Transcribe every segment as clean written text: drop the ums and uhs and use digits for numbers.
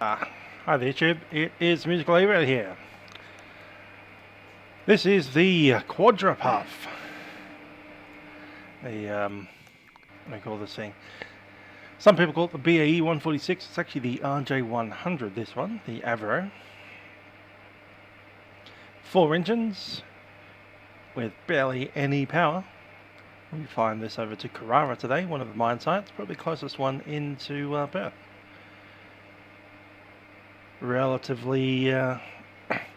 Hi there YouTube, it is Musical Livery here. This is the Quadrupuff. The, what do I call this thing? Some people call it the BAE 146, it's actually the RJ100 this one, the Avro. 4 engines with barely any power. We find this over to Karara today, one of the mine sites, probably the closest one into Perth. Relatively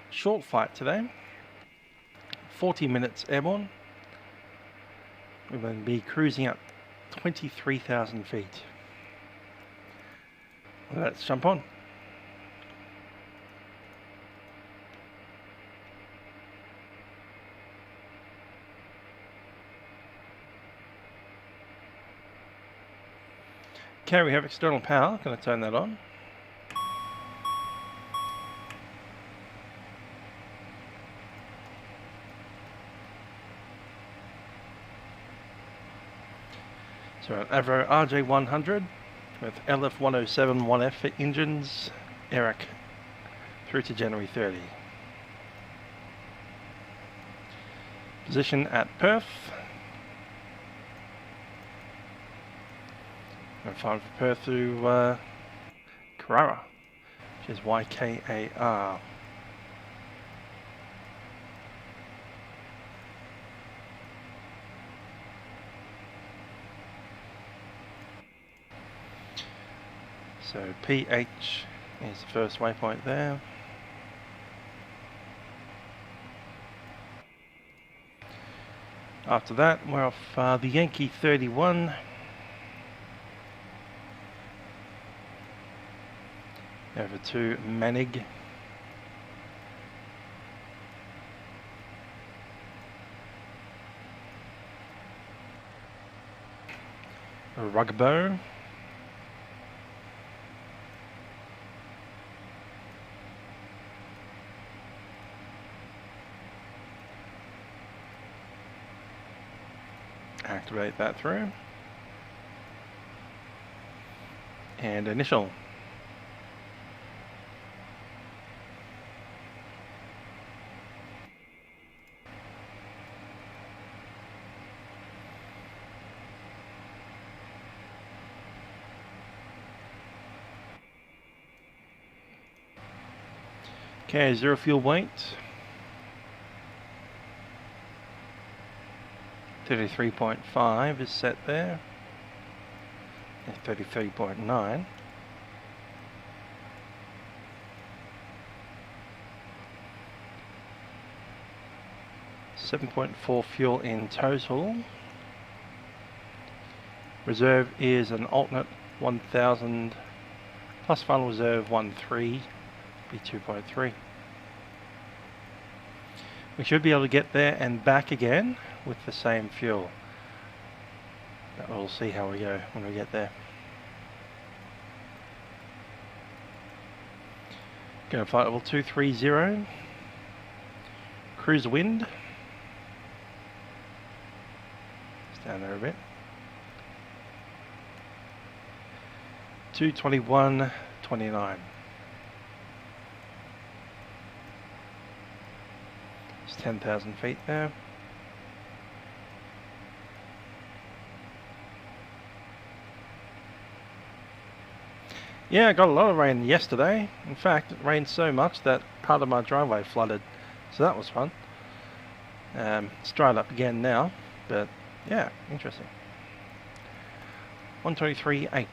short flight today, 40 minutes airborne. We're going to be cruising up 23,000 feet. Let's jump on. Okay, we have external power, going to turn that on. So an Avro RJ100 with LF107 1F engines, ERIC through to January 30. Position at Perth. And flying from Perth to Kirara, which is YKAR. So PH is the first waypoint there. After that, we're off the Yankee 31. Over to Manig. Rugbo. Activate that through. And initial. Okay, 0 fuel weight. 33.5 is set there. 33.9. $7.4 fuel in total. Reserve is an alternate 1,000 plus final reserve 1.3, be 2.3. We should be able to get there and back again with the same fuel. But we'll see how we go when we get there. Go flight level 230. Cruise wind. It's down there a bit. 221.29. It's 10,000 feet there. Yeah, I got a lot of rain yesterday. In fact, it rained so much that part of my driveway flooded. So that was fun. It's dried up again now, but yeah, interesting. 123.8.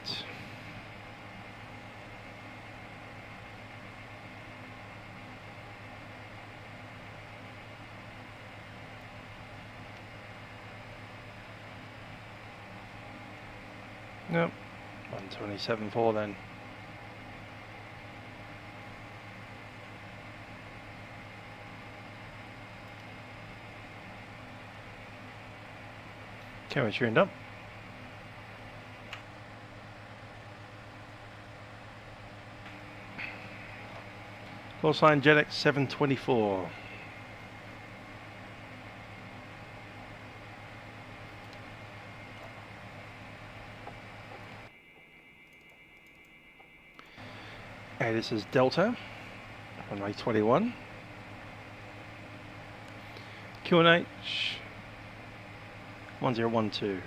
Nope, 127.4 then. Okay, we're tuned up. Call sign JetX 724. And this is Delta, runway 21. QNH 1012.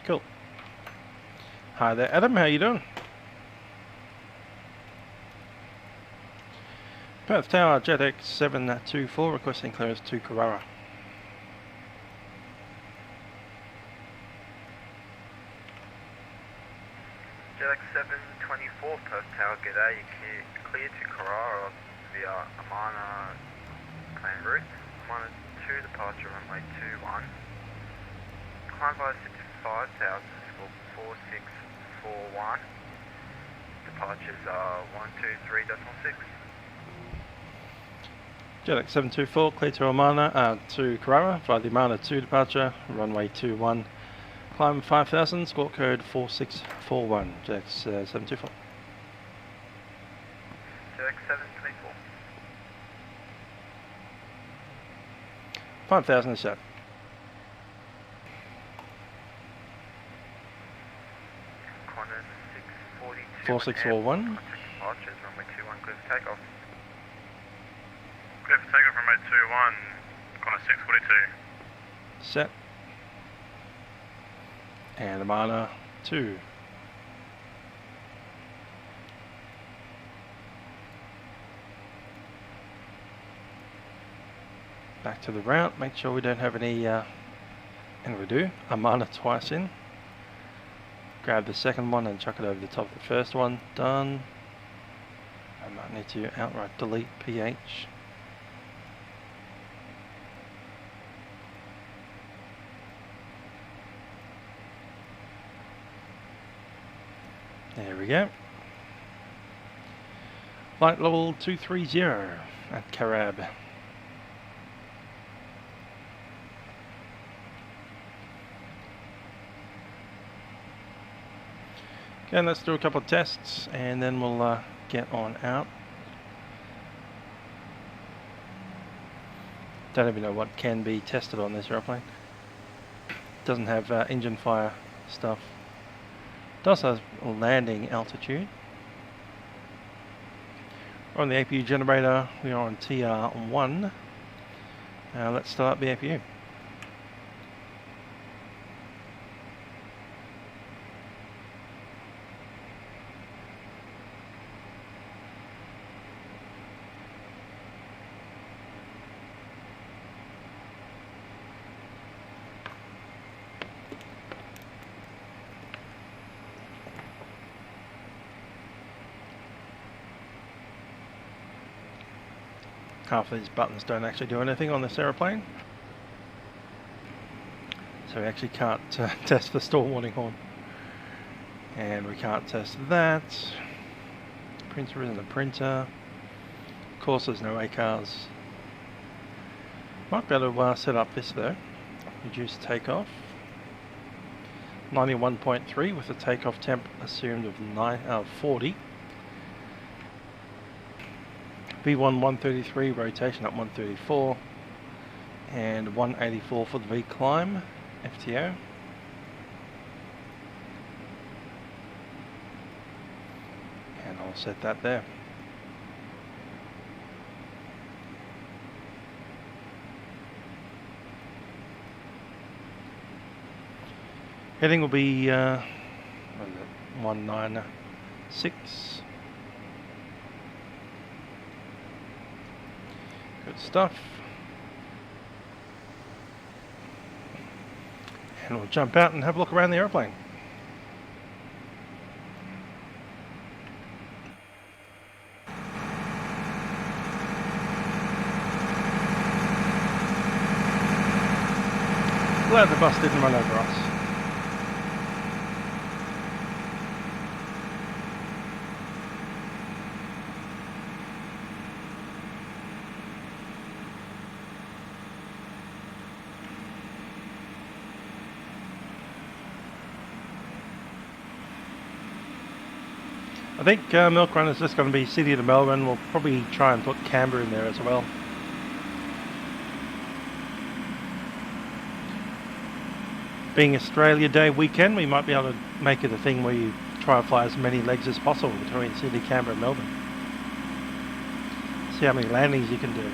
Cool. Hi there, Adam. How you doing? Perth Tower, JetX 724, requesting clearance to Karara. JetX 724, Perth Tower, g'day. You clear to Karara via Amana planned route. Amana 2 departure runway 21. Climb via 65,000, score 4641. Departures are 123.6. JetX 724, clear to Amana, to Karara via the Amana 2 departure, runway 21. Climb 5,000, score code 4641. JetX 724. JetX 724. 5,000 is set. Qantas 642. 4641. Departures runway 21, clear for takeoff. Clear for takeoff runway 21, Qantas 642. Set. And Amana 2. Back to the route, make sure we don't have any, and we do, Amana twice in. Grab the second one and chuck it over the top of the first one, done. I might need to outright delete PH. There we go. Flight level 230 at Karab. Okay, let's do a couple of tests and then we'll get on out. Don't even know what can be tested on this airplane. Doesn't have engine fire stuff. Does have landing altitude. We're on the APU generator, we are on TR1. Let's start the APU. Half of these buttons don't actually do anything on this aeroplane, so we actually can't test the stall warning horn, and we can't test that. Printer isn't a printer. Of course there's no ACARs. Might be able to set up this though. Reduce takeoff 91.3 with a takeoff temp assumed of 40. V1 133, rotation up 134, and 184 for the V climb, FTO. And I'll set that there. Heading will be 196. Good stuff. And we'll jump out and have a look around the airplane. Glad the bus didn't run over us. I think Milk Run is just going to be City to Melbourne. We'll probably try and put Canberra in there as well. Being Australia Day weekend, we might be able to make it a thing where you try and fly as many legs as possible between Sydney, Canberra and Melbourne. See how many landings you can do.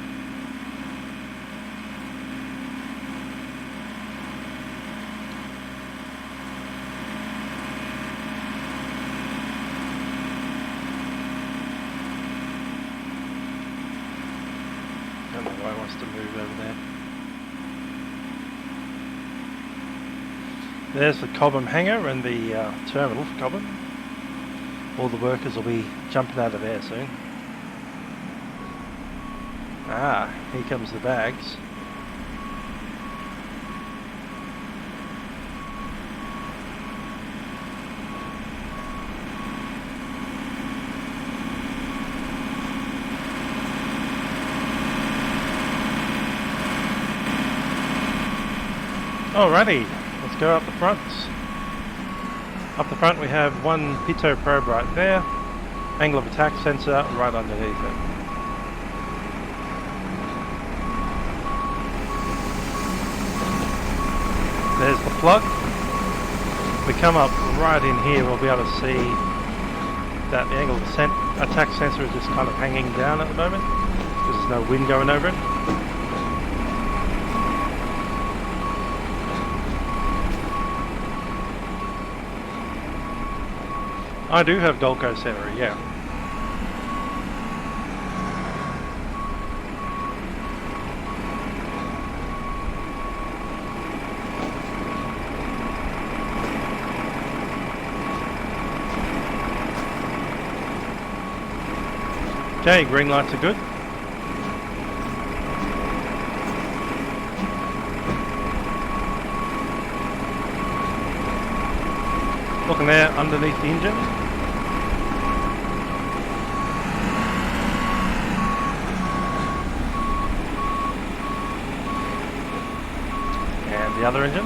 I don't know why it wants to move over there. There's the Cobham hangar and the terminal for Cobham. All the workers will be jumping out of there soon. Ah, here comes the bags. Alrighty, let's go up the front. Up the front we have one pitot probe right there, angle of attack sensor right underneath it. There's the plug. We come up right in here, we'll be able to see that the angle of attack sensor is just kind of hanging down at the moment because there's no wind going over it. I do have Gold Coast Center, yeah. Okay, green lights are good. Looking there underneath the engine. And the other engine.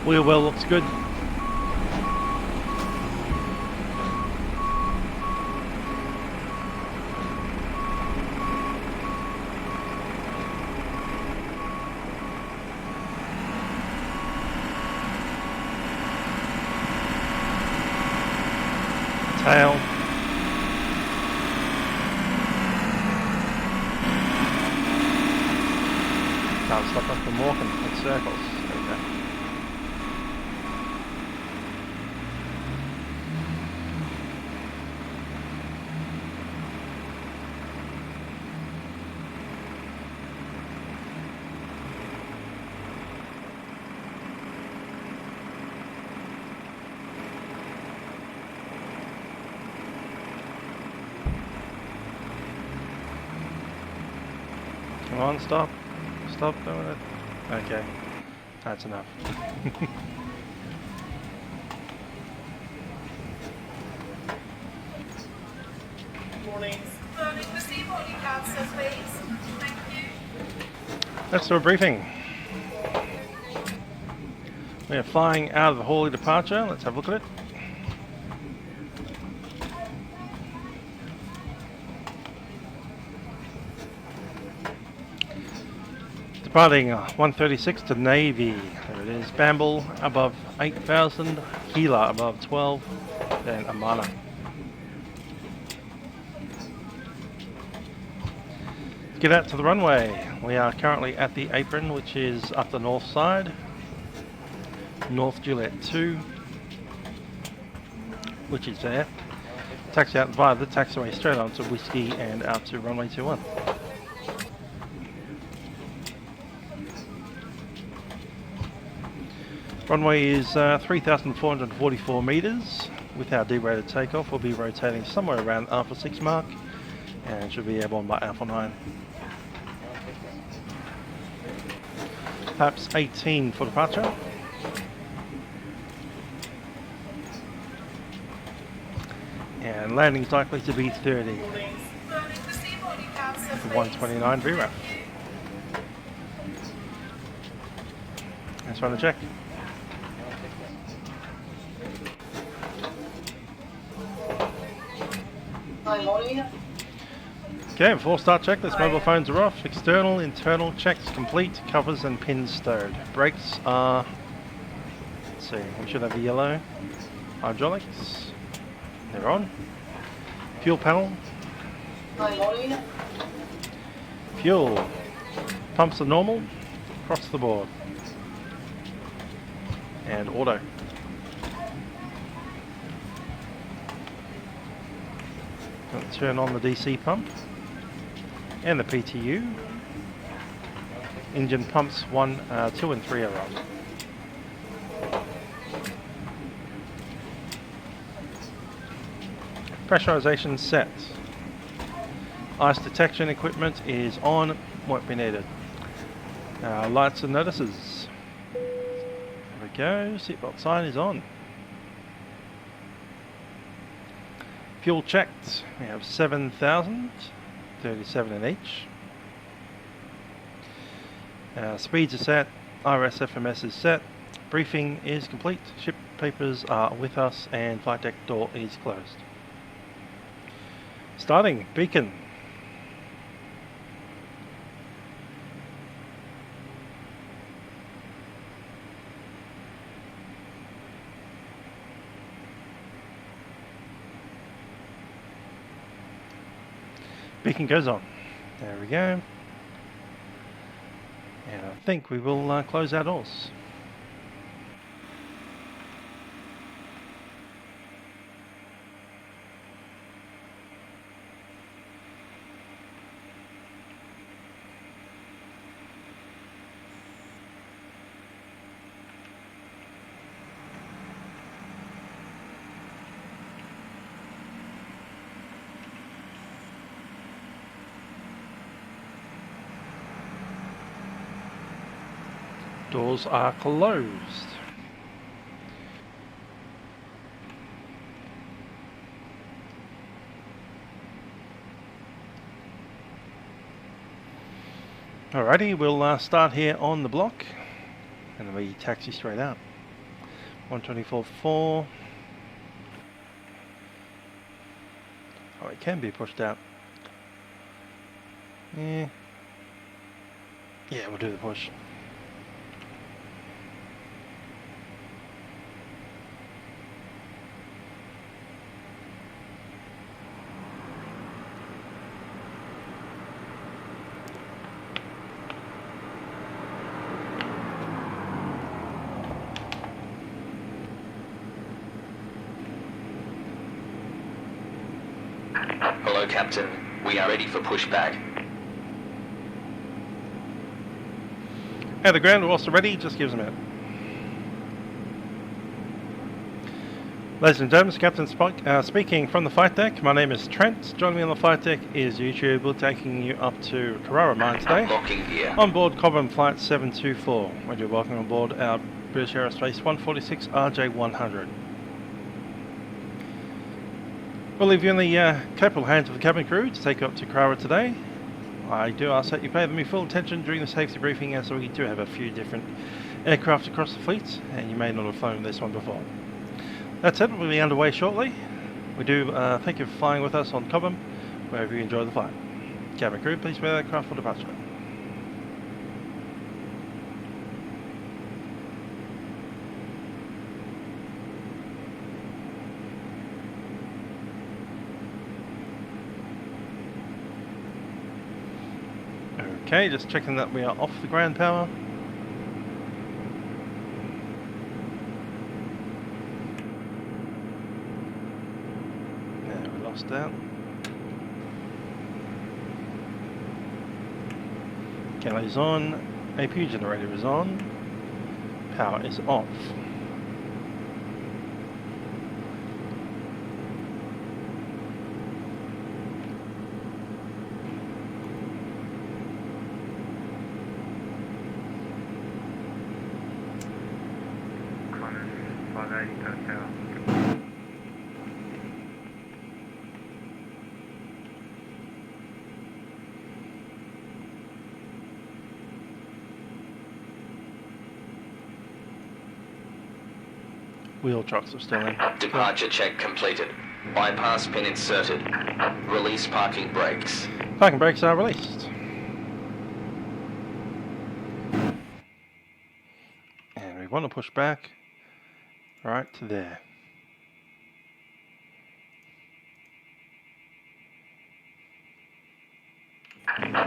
Wheel well looks good. Tail. Can't stop us from walking in circles. Okay. Come on, stop. Stop doing it. Okay, that's enough. Morning. Morning. Receive all your cards, sir, please. Thank you. Let's do a briefing. We are flying out of the Hawley departure. Let's have a look at it. Departing 136 to Navy. There it is. Bamble above 8,000. Gila above 12. Then Amana. Get out to the runway. We are currently at the apron, which is up the north side. North Juliet 2, which is there. Taxi out via the taxiway straight on to Whiskey and out to runway 21. Runway is 3,444 meters. With our derated takeoff, we'll be rotating somewhere around Alpha 6 mark and should be airborne by Alpha 9. Perhaps 18 for departure. And landing is likely to be 30. 129 VRAF. Let's run a check. Hi, morning. Okay, before start checklist, mobile phones are off. External, internal checks complete. Covers and pins stowed. Brakes are... Let's see, we should have yellow. Hydraulics. They're on. Fuel panel. Fuel. Pumps are normal. Across the board. And auto. Going to turn on the DC pump. And the PTU. Engine pumps 1, 2 and 3 are on. Pressurization set. Ice detection equipment is on, won't be needed. Lights and notices. There we go, seatbelt sign is on. Fuel checked, we have 7,000, 37 in each. Speeds are set, IRS FMS is set, briefing is complete, ship papers are with us and flight deck door is closed. Starting, beacon. Beacon goes on. There we go. And I think we will close our doors. Doors are closed. Alrighty, we'll start here on the block and then we taxi straight out. 124.4. Oh, it can be pushed out. Yeah, we'll do the push. Hello, Captain. We are ready for pushback. Hey, the ground, we're also ready. Just give us a minute. Ladies and gentlemen, Captain speaking from the flight deck. My name is Trent. Joining me on the flight deck is YouTube. We're taking you up to Karara mine today. Locking gear. On board Cobham Flight 724. And you're welcome on board our British Aerospace 146 RJ100. We'll leave you in the capable hands of the cabin crew to take you up to Karara today. I do ask that you pay them your full attention during the safety briefing, as we do have a few different aircraft across the fleet, and you may not have flown this one before. That said, we'll be underway shortly. We do thank you for flying with us on Cobham, wherever you enjoy the flight. Cabin crew, please prepare the aircraft for departure. Okay, just checking that we are off the ground power. Yeah, we lost out. Galley's on, APU generator is on, power is off. Wheel trucks are still in. Departure check completed. Bypass pin inserted. Release parking brakes. Parking brakes are released. And we want to push back right to there.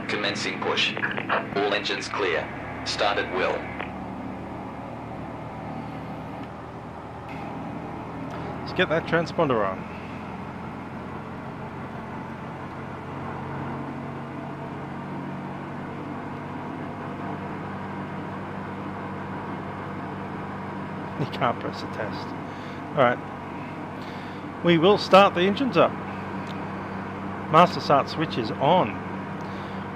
Commencing push. All engines clear. Start at will. Let's get that transponder on. You can't press the test. Alright. We will start the engines up. Master start switch is on.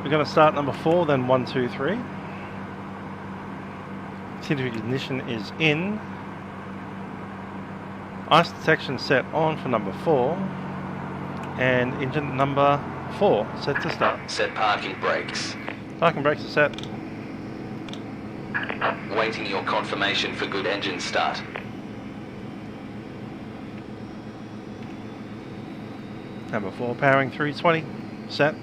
We're going to start number 4, then 1, 2, 3. Scientific ignition is in. Ice detection set on for number 4. And engine number 4 set to start. Set parking brakes. Parking brakes are set. Waiting your confirmation for good engine start. Number 4 powering 320. Set.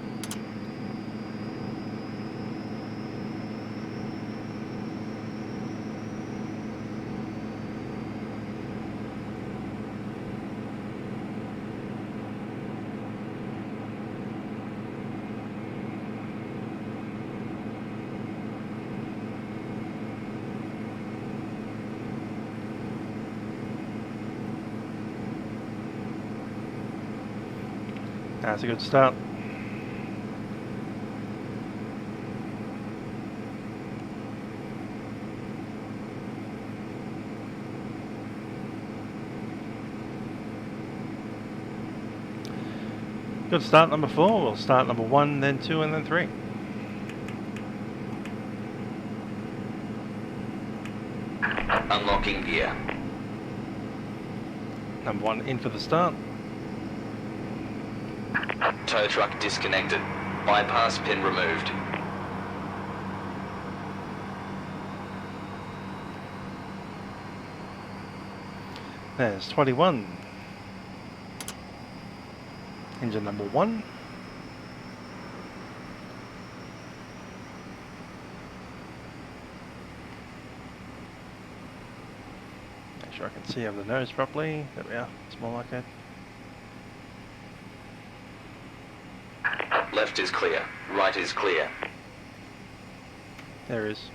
That's a good start. Good start number 4. We'll start number 1, then 2, and then 3. Unlocking gear. Number 1 in for the start. Tow truck disconnected. Bypass pin removed. There's 21. Engine number 1. Make sure I can see over the nose properly. There we are. It's more like it. Left is clear. Right is clear. There is.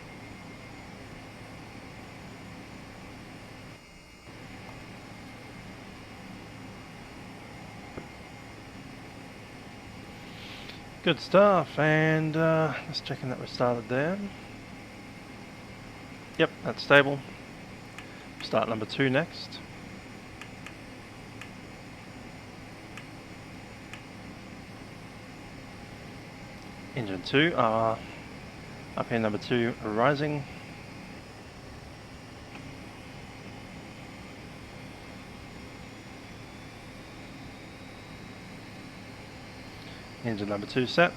Good stuff, and just checking that we started there. Yep, that's stable. Start number 2 next. Engine 2 are up here, number 2 rising. Engine number 2 set.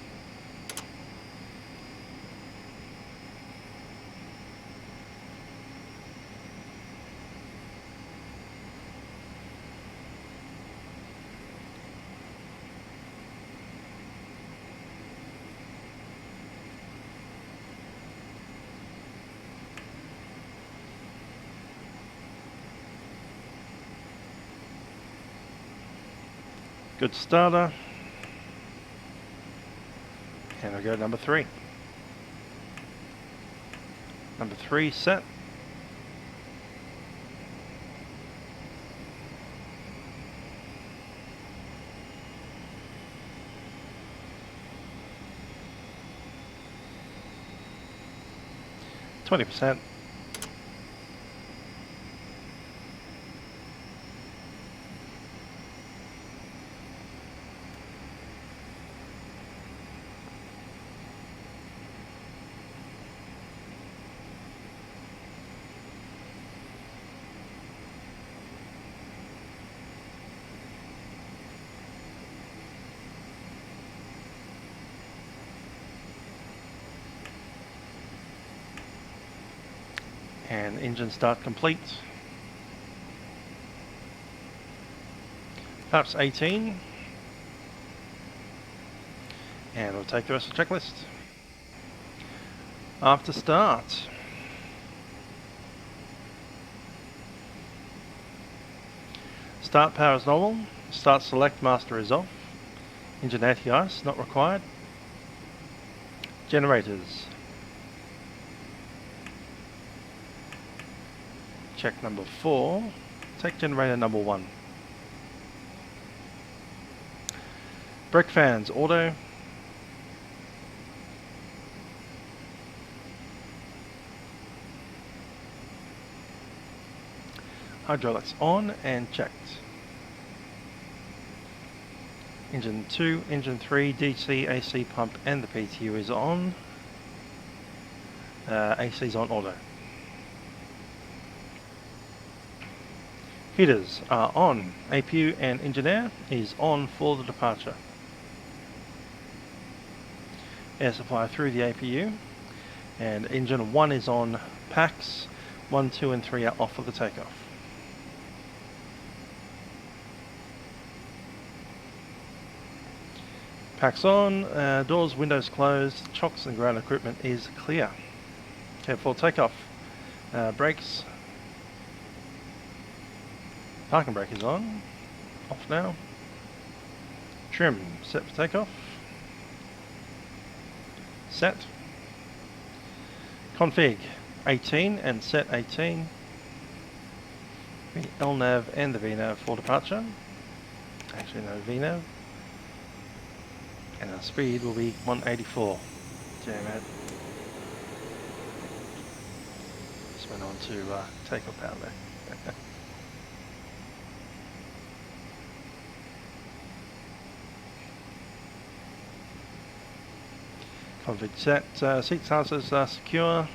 Good starter. And we go number 3. Number 3 set. %. And engine start complete. flaps 18. And we'll take the rest of the checklist. After start. Start power is normal. Start select master is off. Engine anti-ice not required. Generators. Check number 4. Take generator number 1. Brake fans auto. Hydraulics on and checked. Engine 2, engine 3, DC, AC pump and the PTU is on. AC is on auto. Heaters are on. APU and engine air is on for the departure. Air supply through the APU. And engine 1 is on. Packs 1, 2 and 3 are off for the takeoff. Packs on, doors, windows closed, chocks and ground equipment is clear. Okay, for takeoff. Brakes. Parking brake is on. Off now. Trim set for takeoff. Set. Config 18 and set 18. The LNAV and the VNAV for departure. Actually no VNAV. And our speed will be 184. Damn it. Just went on to takeoff power there. Config set. Seat sensors are secure.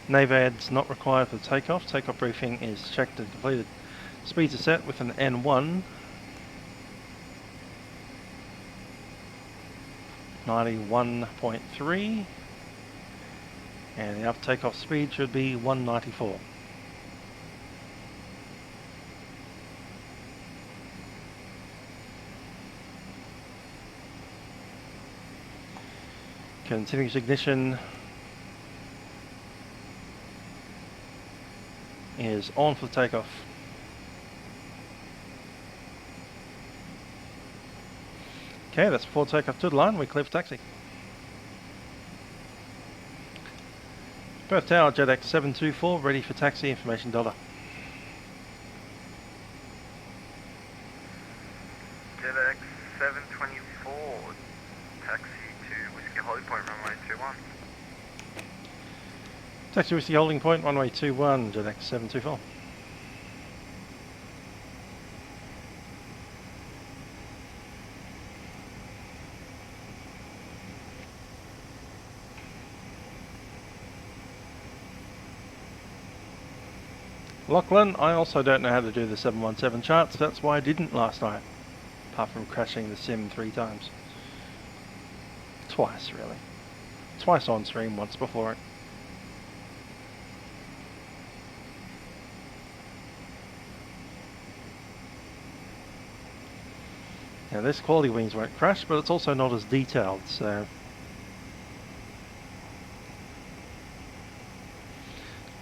NAVAD's not required for the takeoff. Takeoff briefing is checked and completed. Speeds are set with an N1. 91.3. And the after takeoff speed should be 194. Continuous ignition is on for the takeoff. Okay, that's before takeoff to the line. We're clear for taxi. Perth Tower, JetX 724, ready for taxi. Information dollar. JetX 724, taxi to Whiskey Holly Point, runway 21. Taxi Whiskey holding point, runway 21, JetX 724. Lachlan, I also don't know how to do the 717 charts, that's why I didn't last night. Apart from crashing the sim 3 times. Twice, really. Twice on stream, once before it. Now this QualityWings won't crash, but it's also not as detailed, so...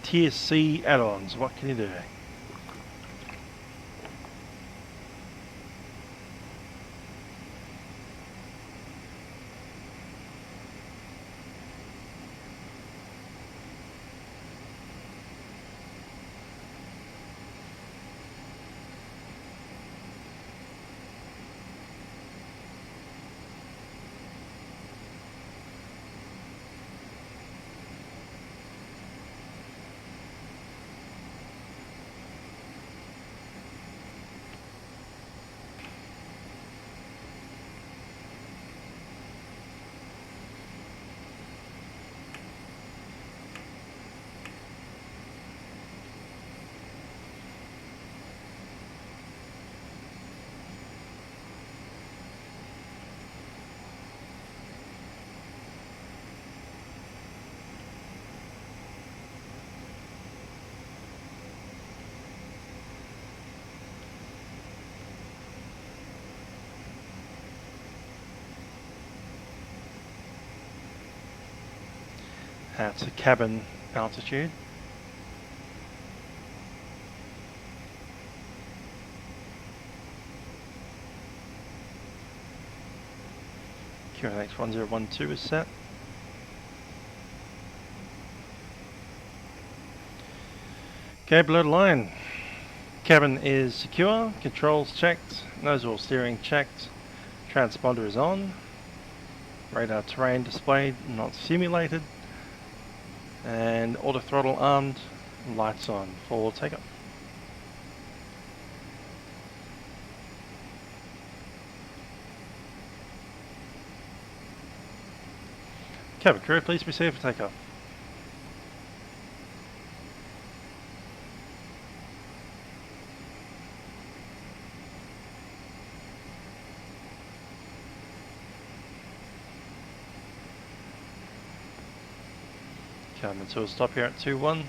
Tier C add-ons, what can you do? That's a cabin altitude. QNX 1012 is set. Okay, blurred line. Cabin is secure, controls checked, nozzle steering checked, transponder is on, radar terrain displayed, not simulated, and auto throttle armed, lights on for takeoff. Cabin crew, please proceed for takeoff. Coming to a stop here at 2-1.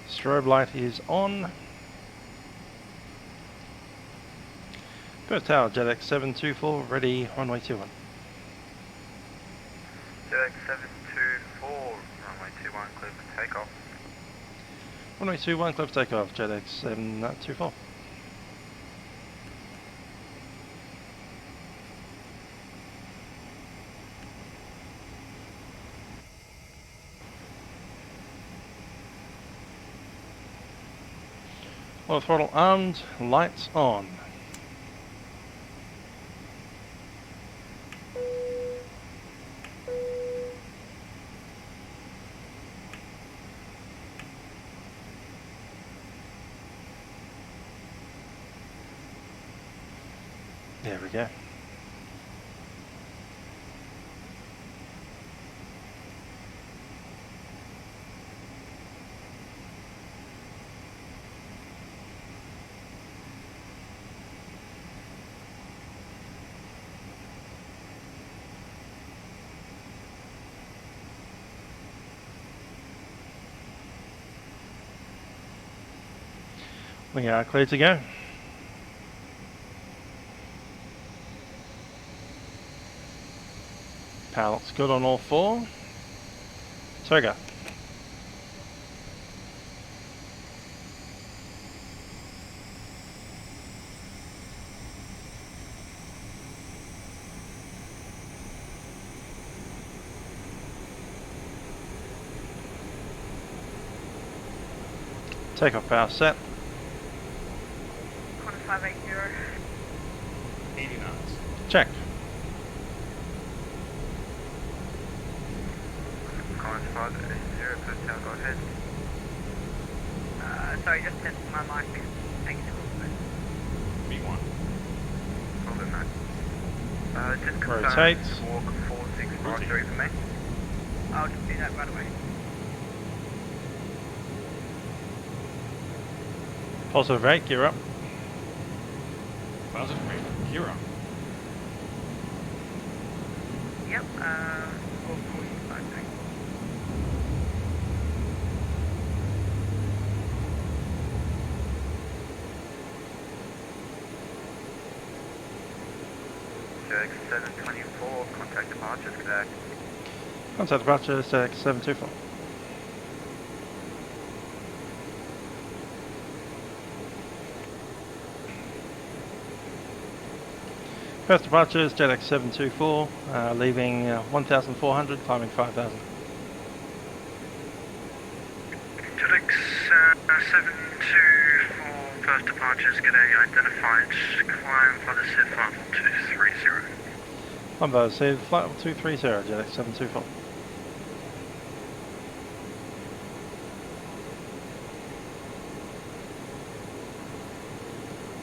Strobe light is on. Perth Tower, JetX 724, ready, runway 21. JetX 724, runway 21, clear for takeoff. Runway 21, clear for takeoff, JetX 724. Auto throttle armed, lights on. There we go. We are clear to go. Power looks good on all four. Toga. Takeoff power set. 580. 80 knots. Check. Collins 580, Perth Tower, go ahead. Sorry, just testing my mic. Thanks for B1. Hold on, mate. Just confirm Rotate. to walk 4653 for me. I'll just do that right away. Positive rate, gear up. Positive rate. Kirara. Yep, 445, thanks. JetX 724, contact departures, cadet. Contact departure, JetX 724. First departure is JetX 724, leaving 1,400, climbing 5,000. JetX 724, first departures, g'day, identified, climb for the SID flight 230. I'm about to say flight 230, JetX 724.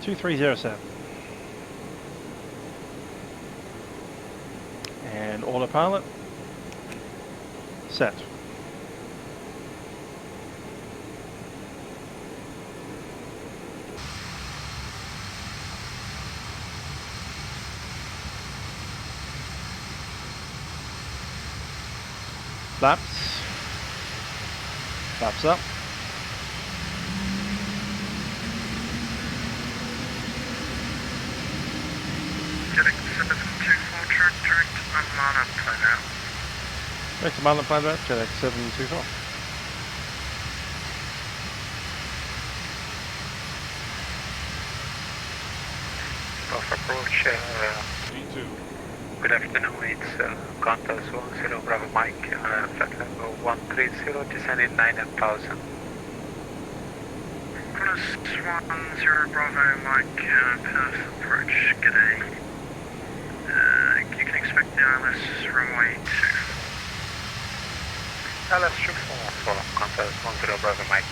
$2307. And autopilot set. Flaps. Flaps up. JetX 724, direct, I'm on up right now. Back to Marlin Plan Batch at 724. Off approach, V2. good afternoon, it's Qantas 10 Bravo Mike, flight level 130, descending 9,000. Qantas 10 Bravo Mike, Perth approach, g'day. You can expect the ILS runway 2. LS 24, Qantas 10 Bravo Mike.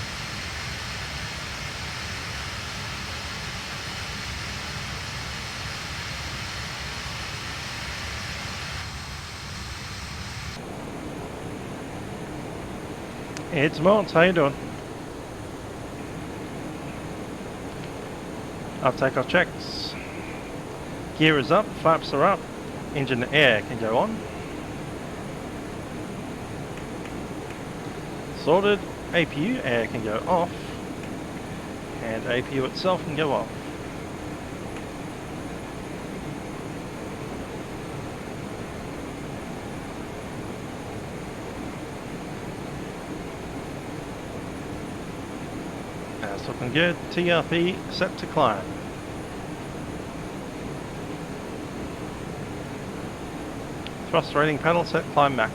It's Mont, how you doing? I'll take off checks. Gear is up, flaps are up, engine air can go on. Sorted, APU air can go off, and APU itself can go off. That's looking good. TRP set to climb. Thrust rating panel set climb max.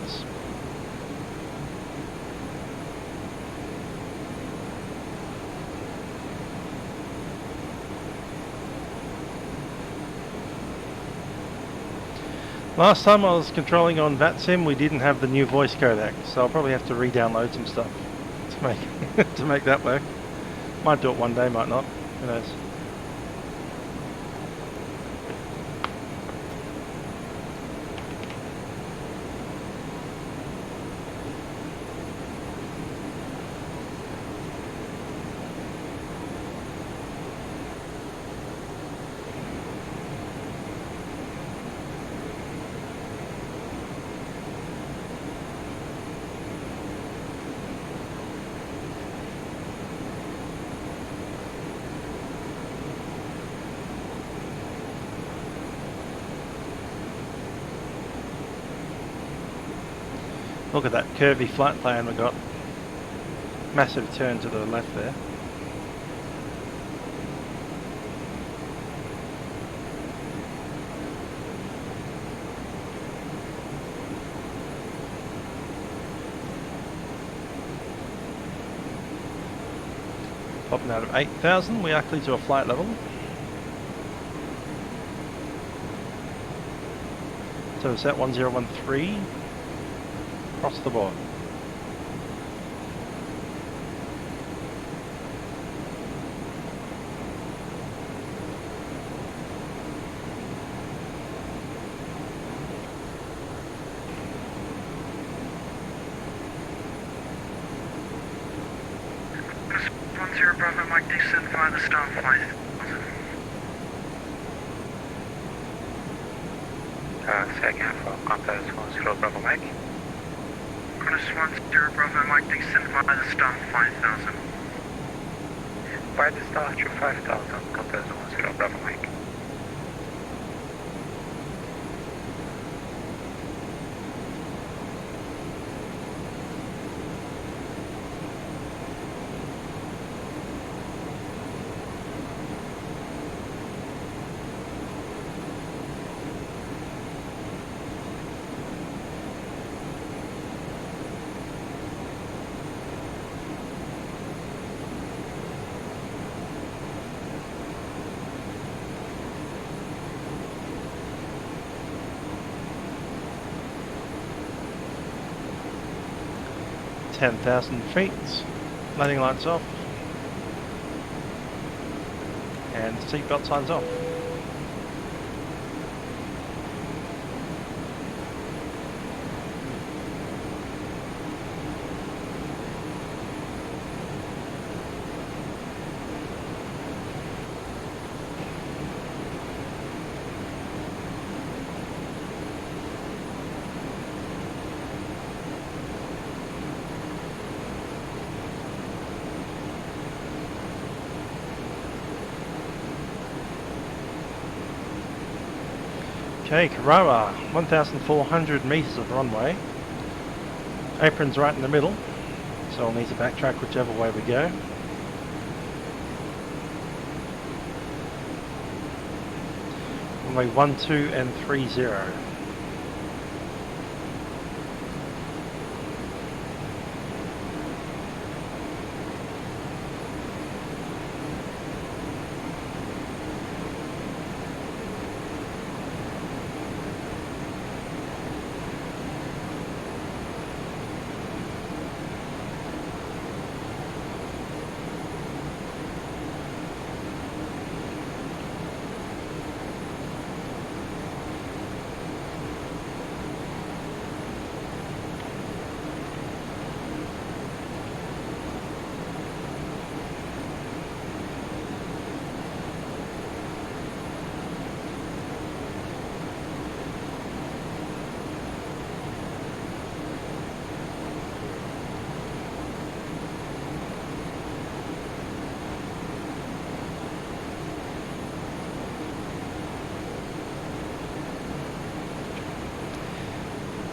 Last time I was controlling on Vatsim, we didn't have the new voice codec, so I'll probably have to re-download some stuff to make to make that work. Might do it one day, might not. Who knows? Look at that curvy flight plan we got. Massive turn to the left there. Popping out of 8,000, we are clear to a flight level. So it's at 1013. Across the board. Qantas 10 Bravo Mike, descend via the star 5000. Second for Qantas 10 Bravo Mike. Qantas 10 Bravo Mike, descend via the star 5000. By the star to 5,000, Qantas 10 Bravo Mike. Ten 10,000 feet, landing lights off, and seatbelt signs off. Okay, Karara, 1,400 meters of runway. Apron's right in the middle, so I'll need to backtrack whichever way we go. Runway 12 and 30.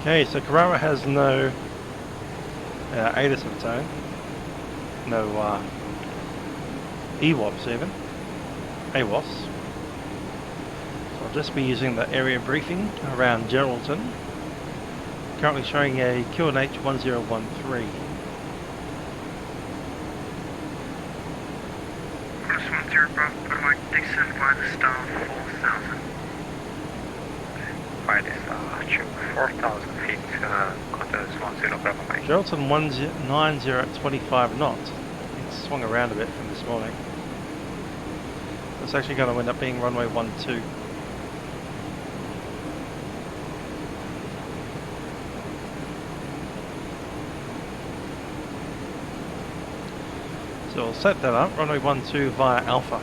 Okay, so Karara has no ADAS of its own, no EWOPs even, AWOS. So I'll just be using the area briefing around Geraldton, currently showing a QNH 1013. Plus 10 Bravo Mike, descend by the star 4000. By the star, 4,000 feet, contours 10 Bravo Mike. Geraldton 190 at 25 knots. It swung around a bit from this morning. It's actually going to end up being runway 12. So we'll set that up, runway 12 via Alpha.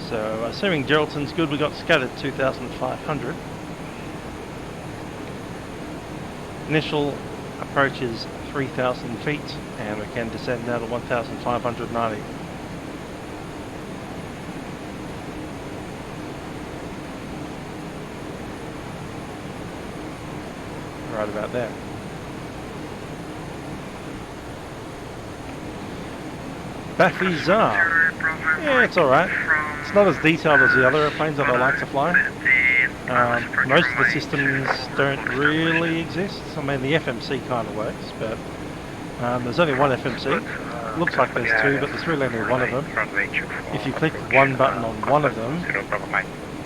So assuming Geraldton's good, we got scattered 2,500. Initial approach is 3,000 feet and we can descend now to 1,590. Right about there. Batteries are. Yeah, it's alright. It's not as detailed as the other airplanes that I like to fly. Most of the systems don't really exist. I mean, the FMC kind of works, but there's only one FMC. Looks like there's two, but there's really only one of them. If you click one button on one of them,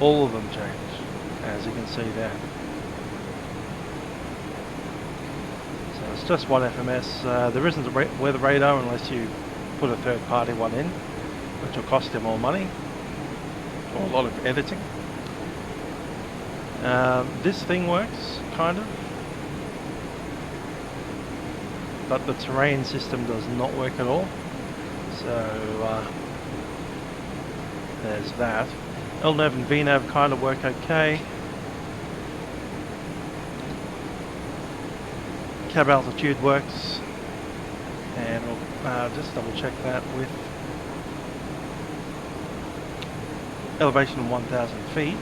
all of them change, as you can see there. So it's just one FMS. There isn't a weather radar unless you put a third party one in, which will cost you more money or a lot of editing. This thing works, kind of, but the terrain system does not work at all. So there's that. LNAV and VNAV kind of work okay. Cab altitude works, and we'll just double check that with elevation of 1,000 feet.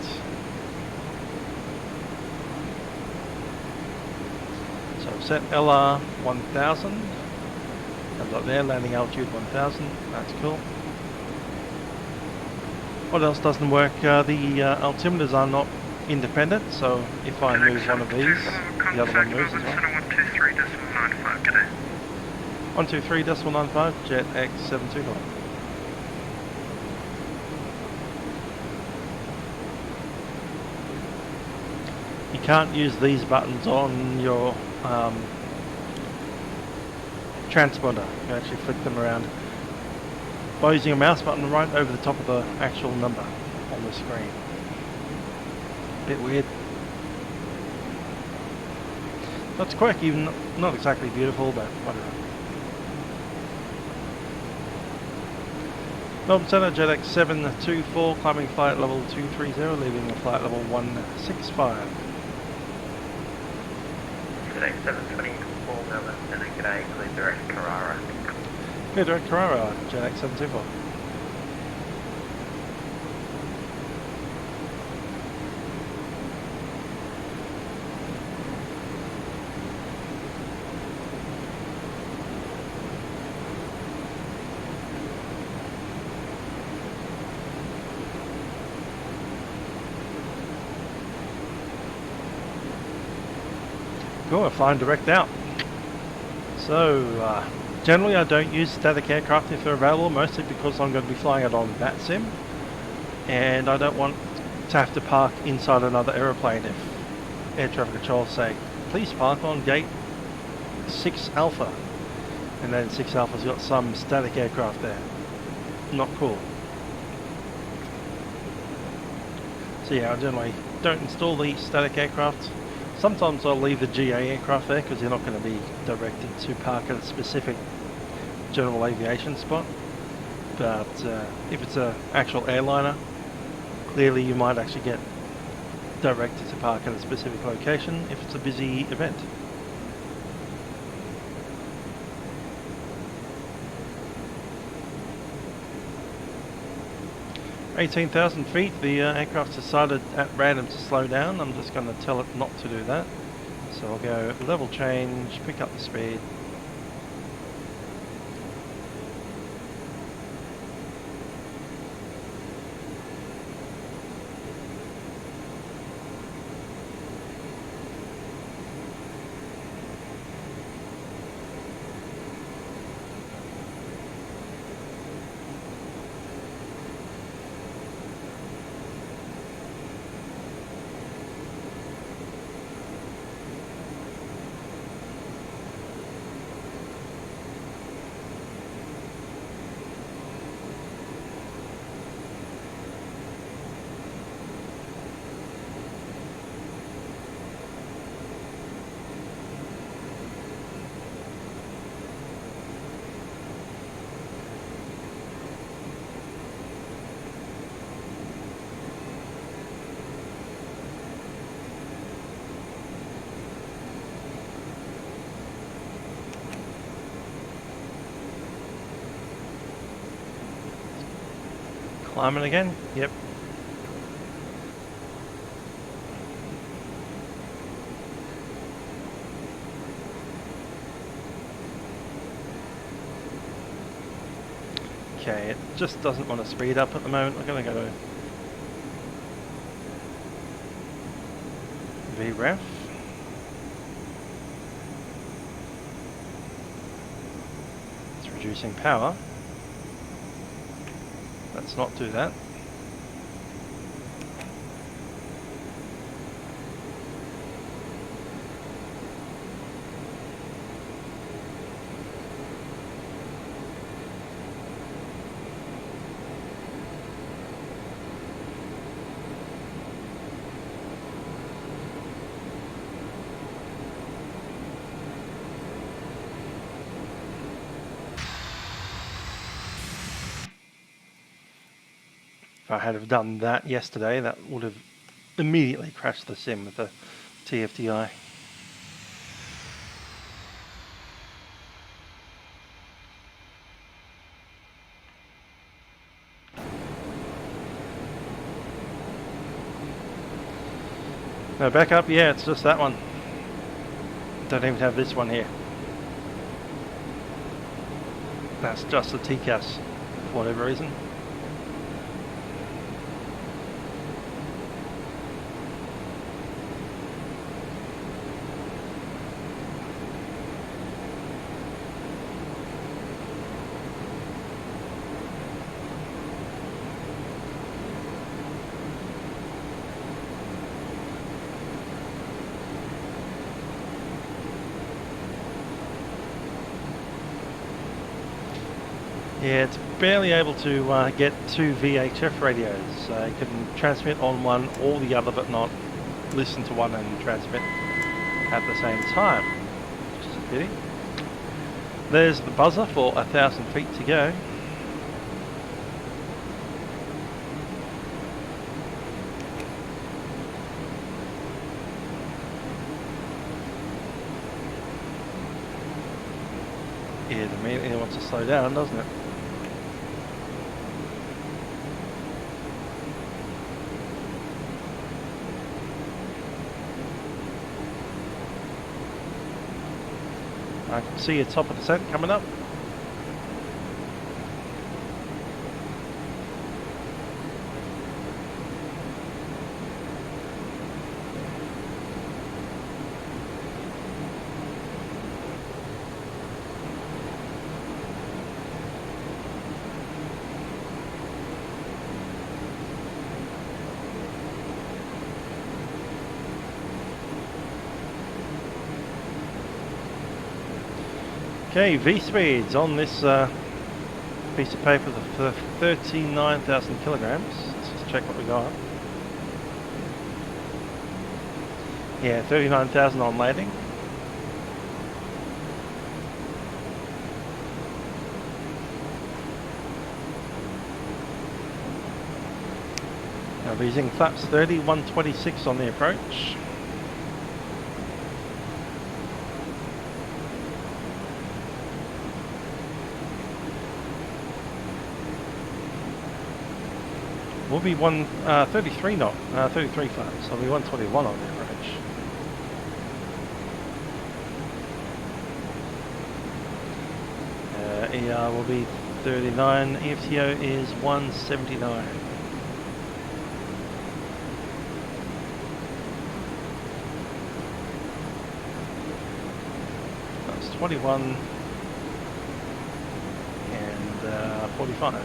So I've set LR 1,000. Comes up there, landing altitude 1,000. That's cool. What else doesn't work? The altimeters are not independent, so if I move one of these, the other one moves as well. 123.95, Jet X729. You can't use these buttons on your transponder. You can actually flick them around by using a mouse button right over the top of the actual number on the screen. Bit weird. That's quirky, not exactly beautiful, but whatever. Melbourne Centre, JetX 724, climbing flight level 230, leaving the flight level 165. Today 724 Melbourne Centre, g'day, clear direct Karara. Clear direct Karara, JetX 724. Cool, we're flying direct out. So, generally I don't use static aircraft if they're available, mostly because I'm going to be flying it on Vatsim, and I don't want to have to park inside another aeroplane if air traffic control say, please park on gate 6 Alpha, and then 6 Alpha's got some static aircraft there. Not cool. So yeah, I generally don't install the static aircraft. Sometimes I'll leave the GA aircraft there because you're not going to be directed to park at a specific general aviation spot. But if it's an actual airliner, clearly you might actually get directed to park at a specific location if it's a busy event. "18,000 feet, the aircraft decided at random to slow down. I'm just going to tell it not to do that. So I'll go level change, pick up the speed. Climbing again? Yep. Okay, it just doesn't want to speed up at the moment. I'm going to go to VREF. It's reducing power. Let's not do that. If I had have done that yesterday, that would have immediately crashed the sim with the TFDI. No backup? Yeah, it's just that one. Don't even have this one here. That's just the TCAS for whatever reason. Yeah, it's barely able to get two VHF radios. You can transmit on one or the other, but not listen to one and transmit at the same time, which is a pity. There's the buzzer for 1,000 feet to go. slow down, doesn't it? I can see a top of descent coming up. Okay, V-speeds on this piece of paper for 39,000 kilograms. Let's just check what we got. Yeah, 39,000 on landing. Now we're using flaps 30, 126 on the approach. We'll be 33 knot, 33 flaps, so we'll be 121 on the approach. ER will be 39, EFTO is 179. That's 21 and 45. There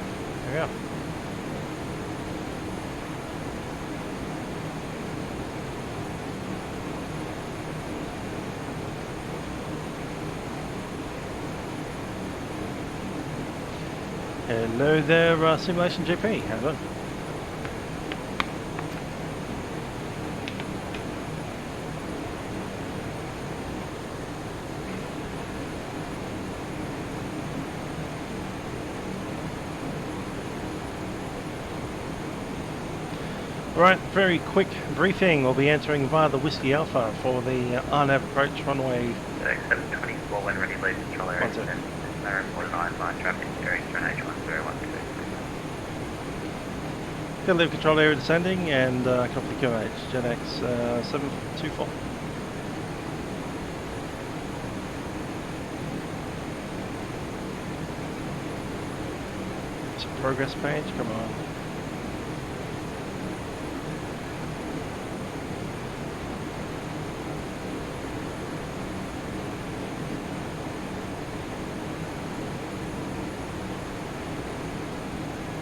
we go. Hello there, Simulation GP. How are you? Right, very quick briefing. We'll be entering via the Whiskey Alpha for the RNAV approach runway. 724 when ready, leave control area. 49 line traffic during H1012. Gonna leave control area descending and copy QNH, GenX 724. It's a progress page, come on.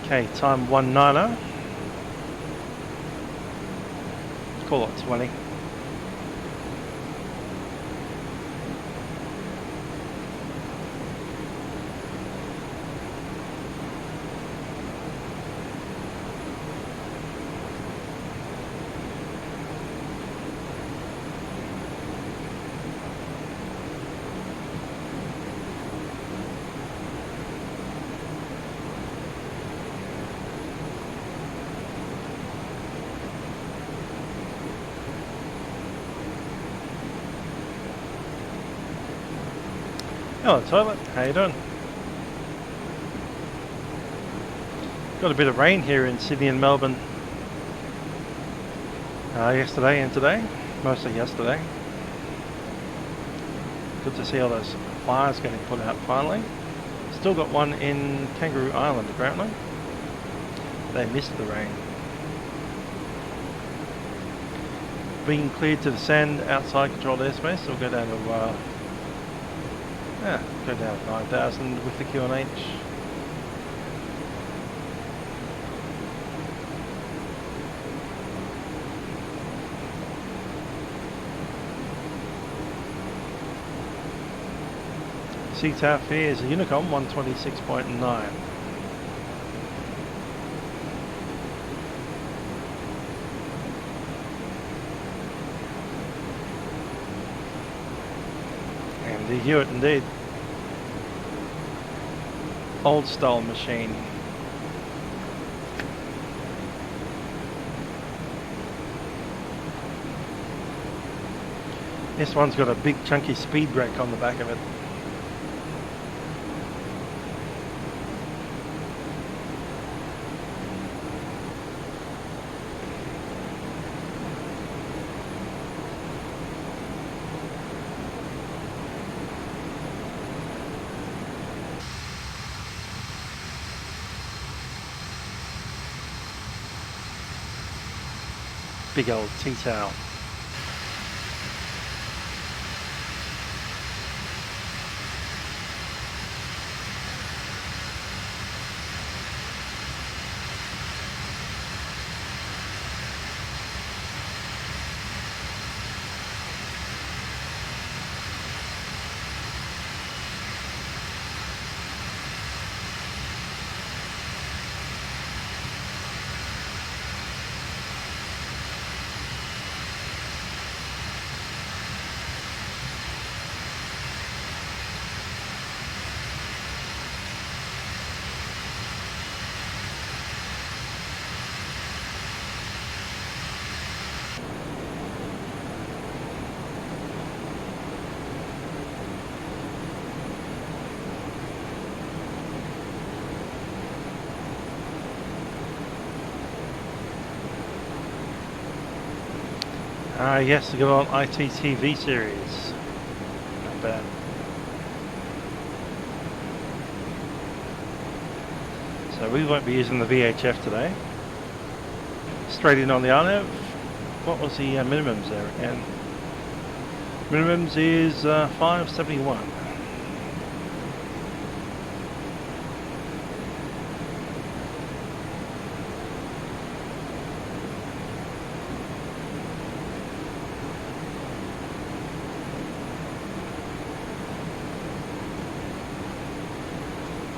Okay, time 19er. Call it 20. Hello Toilet, how you doing? Got a bit of rain here in Sydney and Melbourne yesterday and today, mostly yesterday. Good to see all those fires getting put out finally. Still got one in Kangaroo Island apparently. They missed the rain. Being cleared to descend outside controlled airspace, so we'll go down to go down to 9,000 with the QNH. CTAF here is a Unicom 126.9. And the Hewitt indeed. Old style machine. This one's got a big chunky speed brake on the back of it. big old tea towel. Yes, the good old ITTV series. Not bad. So we won't be using the VHF today. Straight in on the RNAV. What was the minimums there again? Minimums is 571.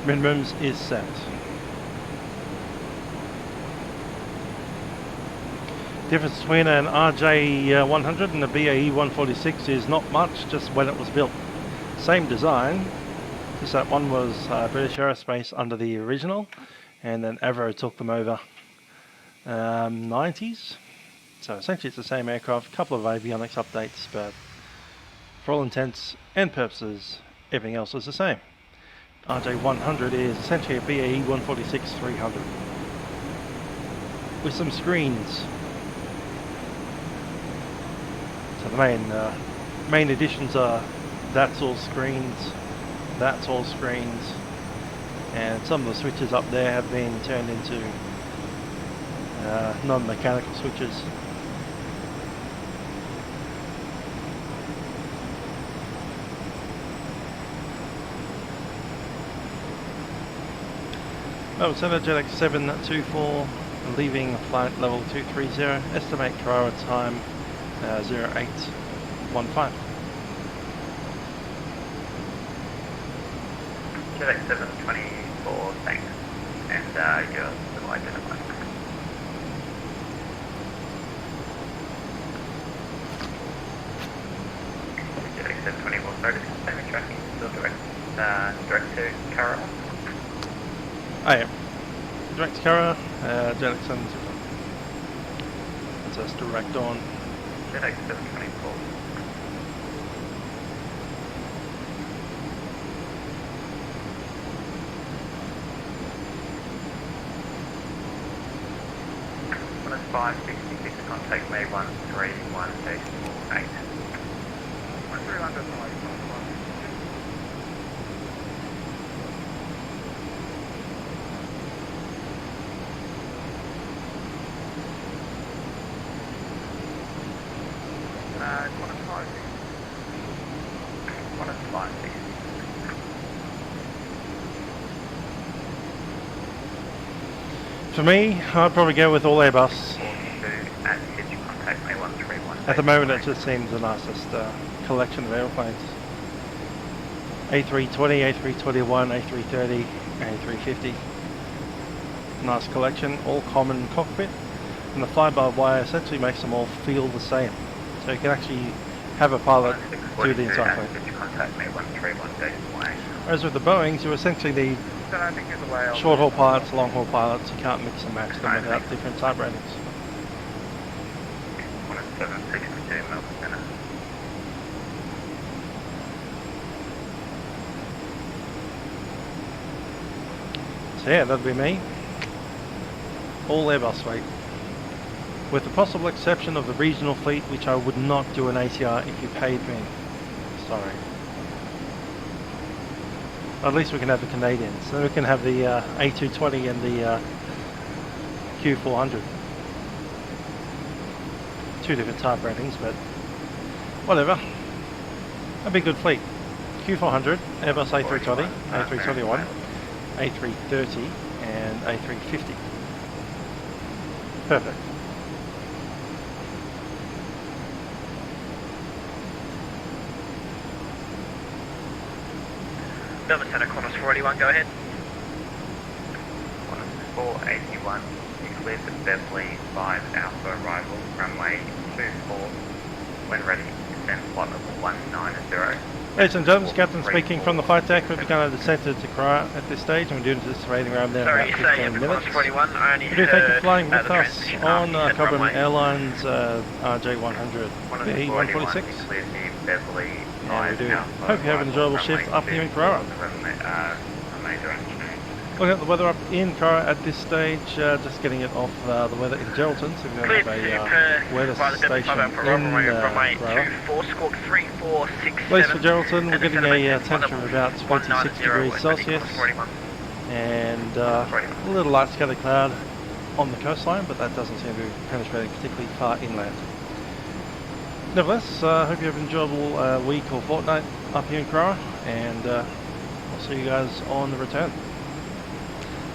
Minimums is set. Difference between an RJ100 and a BAE 146 is not much, just when it was built. Same design, just that one was British Aerospace under the original, and then Avro took them over 90s. So essentially it's the same aircraft, a couple of avionics updates, but for all intents and purposes, everything else is the same. RJ100 is essentially a BAE 146-300 with some screens. So the main additions are that's all screens, that's all screens, and some of the switches up there have been turned into non-mechanical switches. Center Jet 724, leaving flight level 230, estimate Kirara time 0815. Jet 724, thanks, and you're still identified. Jet 724, sorry, this is David tracking, still direct to Karara. I am. Direct to Karara, Jet 724. That's us direct on. Jet 724. One is 566, contact May 131-48. 131-48. For me, I'd probably go with all Airbus. At the moment it just seems the nicest collection of airplanes. A320, A321, A330, A350. Nice collection, all common cockpit. And the fly-by-wire essentially makes them all feel the same. So you can actually have a pilot do the entire thing. Whereas with the Boeings, you essentially need short-haul pilots, long-haul pilots. You can't mix and match them without different type ratings. 1762 Melbourne Centre. So yeah, that'd be me. All Airbus fleet. With the possible exception of the regional fleet, which I would not do an ATR if you paid me. Sorry. At least we can have the Canadians. Then we can have the A220 and the Q400. 2 different type ratings, but whatever. A big good fleet. Q400, Airbus A320, A321, A330 and A350. Perfect. Melbourne Centre, Qantas 481, go ahead. Qantas 481, you cleared the Beverly 5 Alpha arrival, runway 24, when ready, descend flight level 190. Ladies and gentlemen, Captain speaking from the flight deck. We've begun our descent to Karara at this stage, and we're doing this rating around there in about 15 minutes. We do thank you for flying with us on Cobham Airlines RJ100 VH-NJY. And we do hope you have an enjoyable shift up here in Kirara. Looking at the weather up in Kirara at this stage, just getting it off the weather in Geraldton, so we're going to have a weather station in Kirara. At least for Geraldton, we're getting a temperature of about 26 degrees Celsius, and a little light scattered cloud on the coastline, but that doesn't seem to be penetrating particularly far inland. Nevertheless, I hope you have an enjoyable week or fortnight up here in Kirara, and I'll see you guys on the return.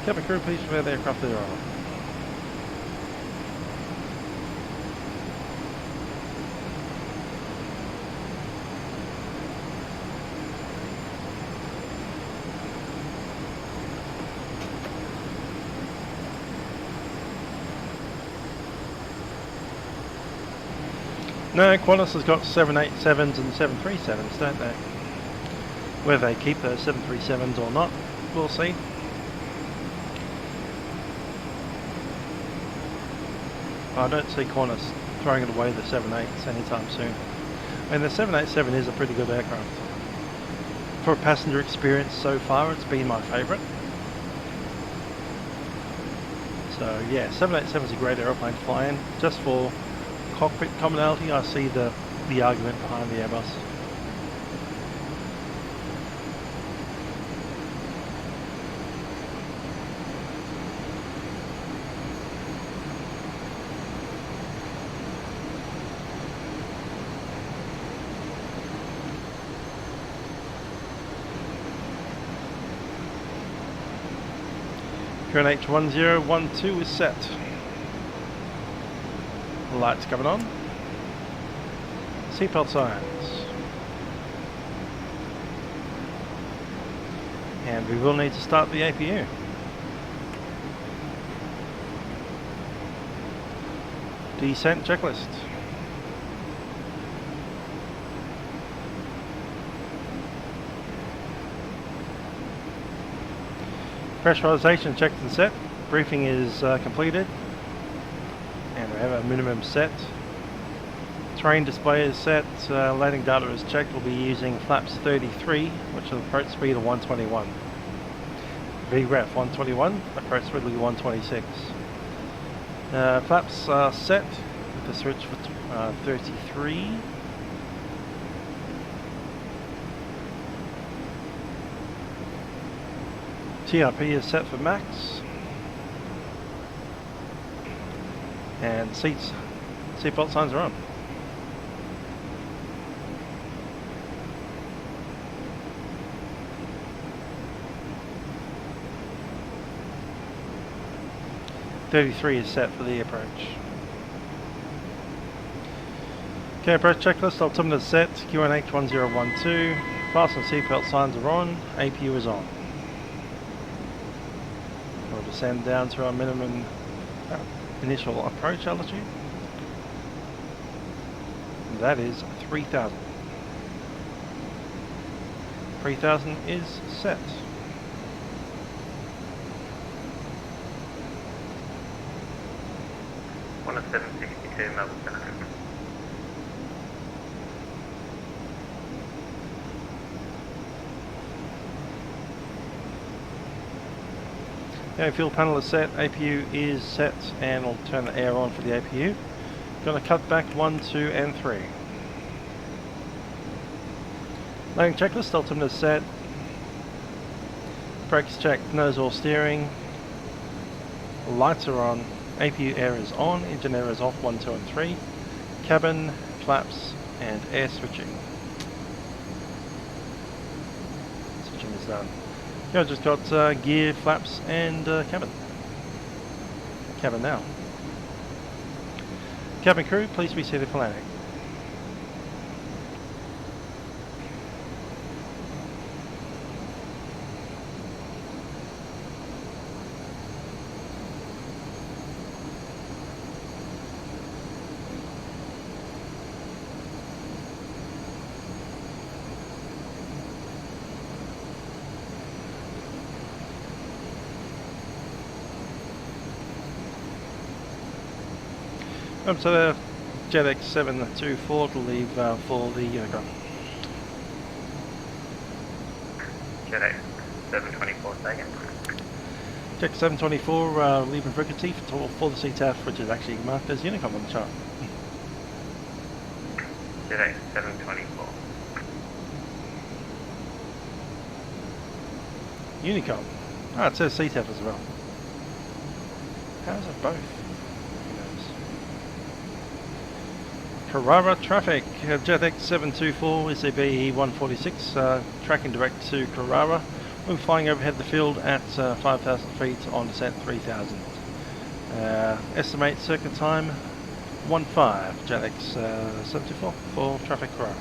Cabin crew, please prepare the aircraft to arrive. No, Qantas has got 787s and 737s, don't they? Whether they keep those 737s or not, we'll see. I don't see Qantas throwing it away the 787s anytime soon. I mean, the 787 is a pretty good aircraft. For a passenger experience so far, it's been my favourite. So yeah, 787 is a great aeroplane to fly in. Just for cockpit commonality, I see the argument behind the Airbus. QNH1012 is set. Lights coming on. Seatbelt signs. And we will need to start the APU. Descent checklist. Pressurization checked and set. Briefing is completed. And we have a minimum set. Terrain display is set. Landing data is checked. We'll be using flaps 33, which is approach speed of 121. VREF 121, approach speed of 126. Flaps are set with the switch for 33. TRP is set for max, and seatbelt signs are on. .33 is set for the approach. Okay, approach checklist, altimeter set, QNH1012, fasten seatbelt signs are on, APU is on. We'll descend down to our minimum initial approach altitude. And that is 3,000. 3,000 is set. Qantas 762, Melbourne Centre. Okay, fuel panel is set, APU is set, and we'll turn the air on for the APU. Going to cut back 1, 2 and 3. Landing checklist, altimeter set. Brakes checked, nose oil steering. Lights are on, APU air is on, engine air is off 1, 2 and 3. cabin, flaps, and air switching. Switching is done. Yeah, I've just got gear, flaps, and cabin. Cabin now. Cabin crew, please be seated for landing. So the JetX 724 to leave for the Yoke. JetX 724 second. JetX 724 leaving frequency for the CTAF, which is actually marked as Unicom on the chart. JetX 724. Unicom. Ah, it says CTAF as well. How is it both? Karara traffic, JetX 724 SAB 146, tracking direct to Kirara. We're flying overhead the field at 5,000 feet on descent 3,000. Estimate circuit time 15, JetX 724 for traffic Kirara.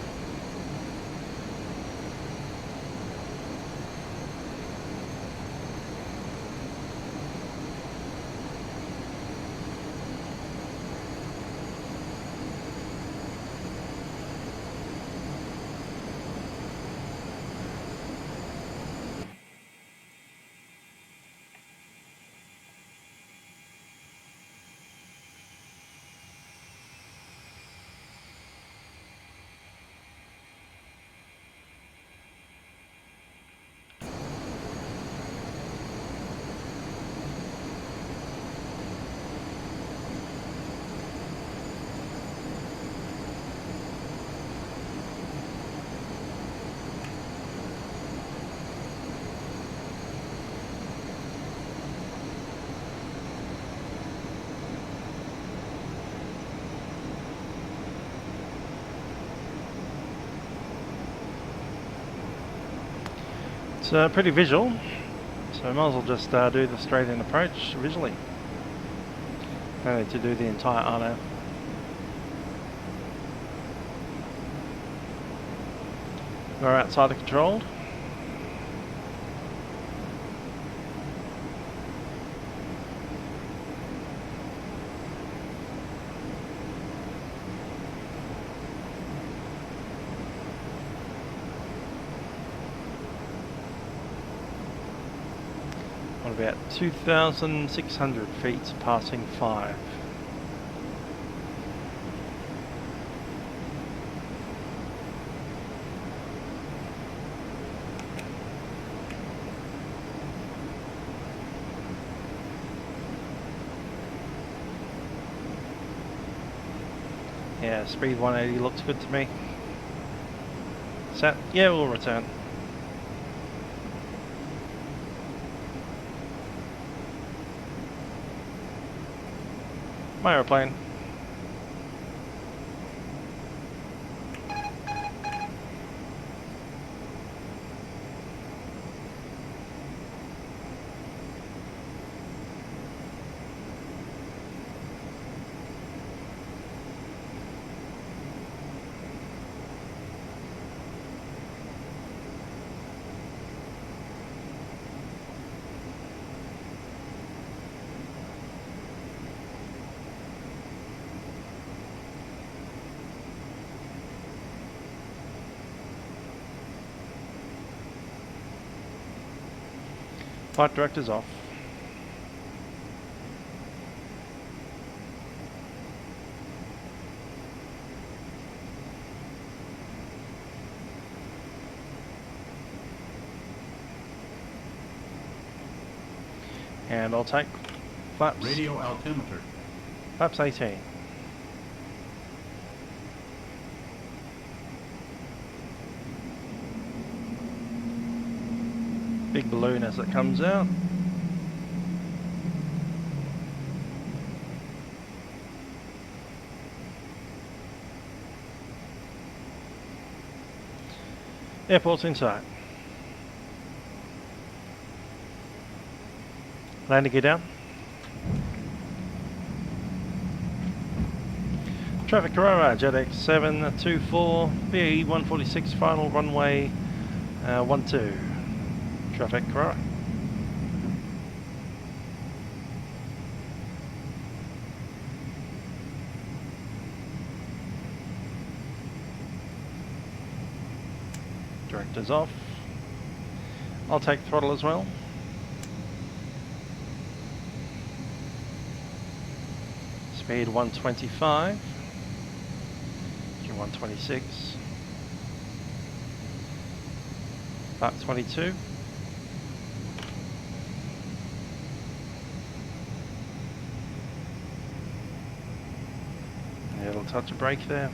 It's pretty visual, so I might as well just do the straight in approach visually. No need to do the entire RNAV. We're outside of controlled. About 2,600 feet passing 5. Yeah, speed 180 looks good to me. Sat, yeah, we'll return. My airplane. Flight director's off. And I'll take flaps. Radio altimeter. Flaps 18. Big balloon as it comes out. Airport's in sight. Landing gear down. Traffic Karara, JetX 724, BAE 146, final runway 12. Traffic Karara. Director's off. I'll take throttle as well. Speed 125. 126. Back 22. A little touch of brake there.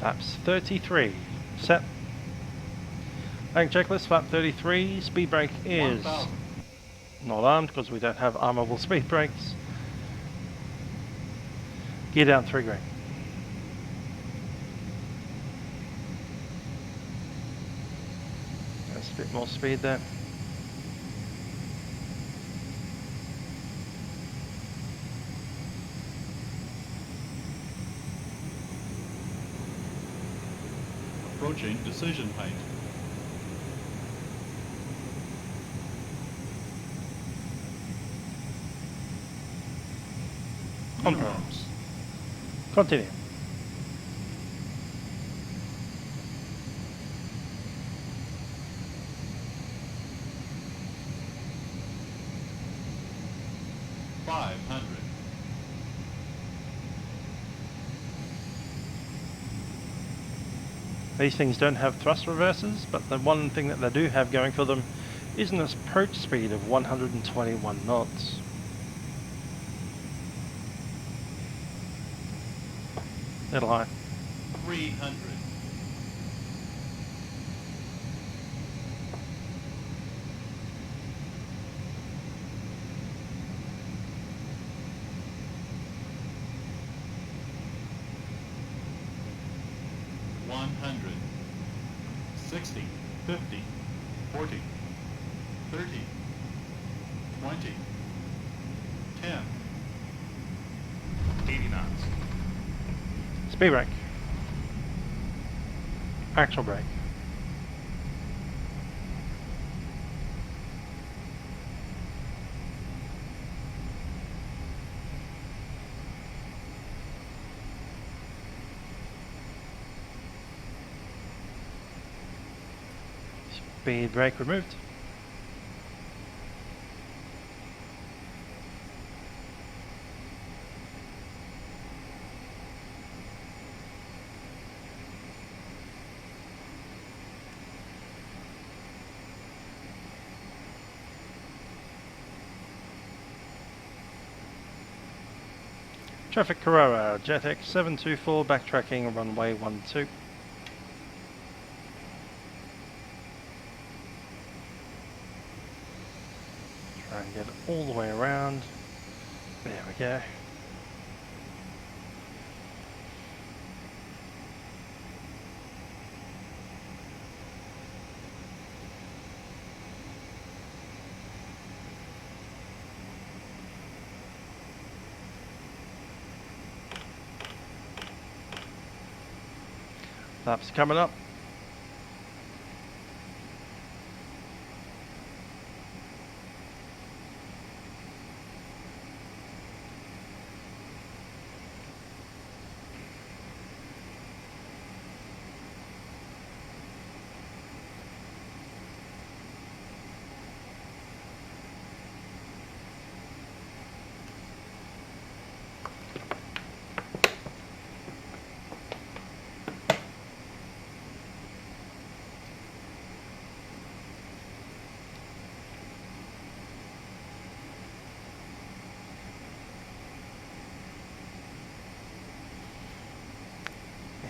Flaps 33. Set. Bank checklist, flap 33. Speed brake is not armed because we don't have armable speed brakes. Gear down 3 green. That's a bit more speed there. Approaching decision height. Minimums. Continue. These things don't have thrust reversers, but the one thing that they do have going for them is an approach speed of 121 knots. Little high. 300. $100. 60, 50, 40, 30, 20, 10, 80 knots. Speed brake. Actual brake. Speed brake removed. Traffic Karara, JetX 724, backtracking runway 12. Try and get it all the way around. There we go. Laps coming up.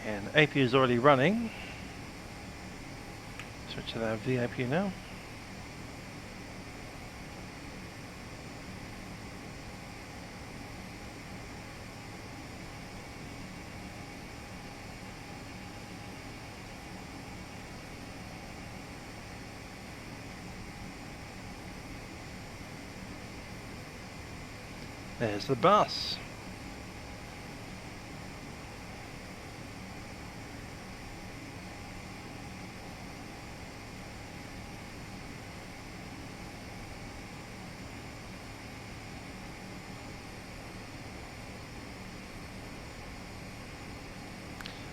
And APU is already running. Switch to the VAPU now. There's the bus.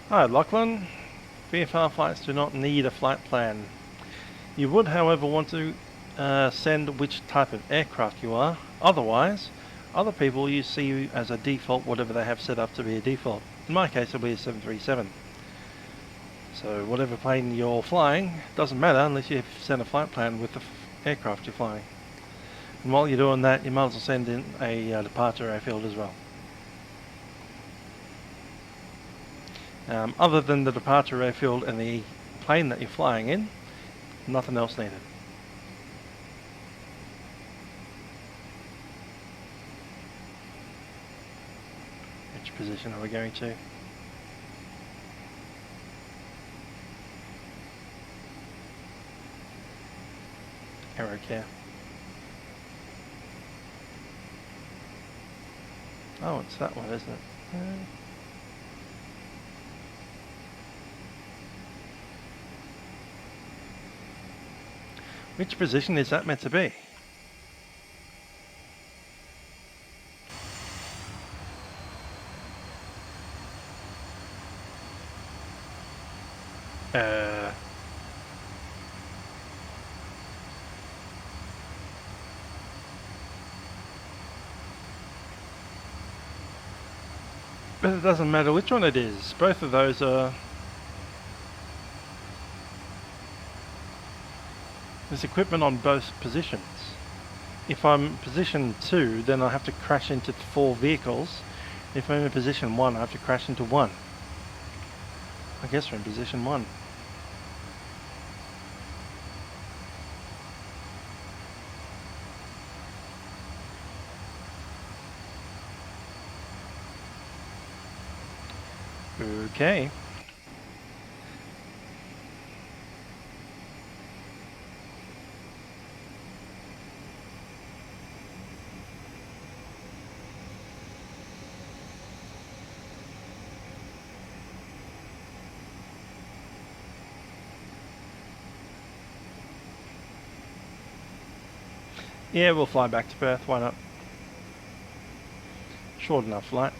Hi Lachlan, VFR flights do not need a flight plan. You would however want to send which type of aircraft you are, otherwise other people you see you as a default whatever they have set up to be a default. In my case it'll be a 737. So whatever plane you're flying doesn't matter unless you send a flight plan with the aircraft you're flying. And while you're doing that you might as well send in a departure airfield as well. Other than the departure airfield and the plane that you're flying in, nothing else needed. Which position are we going to? Arrow care. Oh, it's that one, isn't it? Which position is that meant to be? But it doesn't matter which one it is. Both of those are... There's equipment on both positions. If I'm position 2, then I have to crash into 4 vehicles. If I'm in position 1, I have to crash into 1. I guess we're in position 1. Okay. Yeah, we'll fly back to Perth, why not? Short enough flight.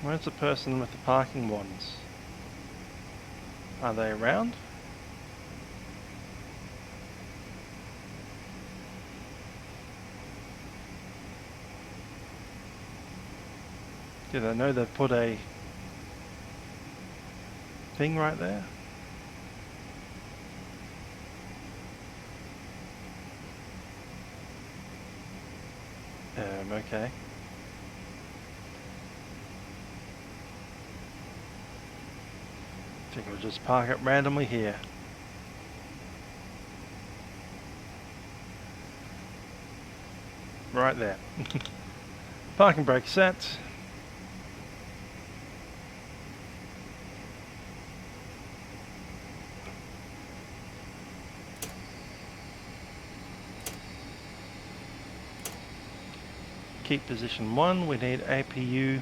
Where's the person with the parking wands? Are they around? Do they know they've put a thing right there? Okay. I think we'll just park it randomly here. Right there. Parking brake set. Keep position 1, we need APU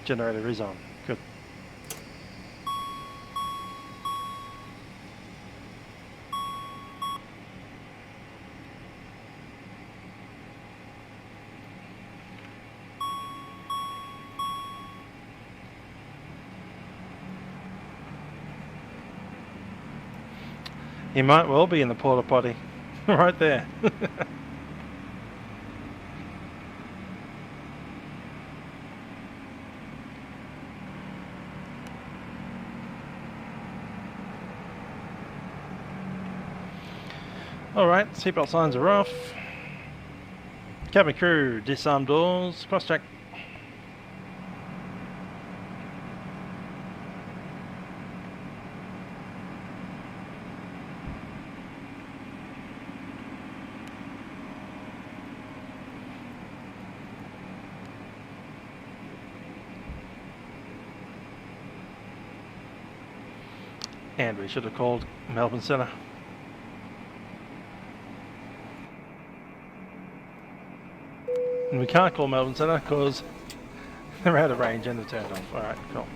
generator is on. Good. You might well be in the porta potty right there. Alright, seatbelt signs are off. Cabin crew, disarm doors, cross check. And we should have called Melbourne Centre. And we can't call Melbourne Centre because they're out of range and they're turned off. Alright, cool.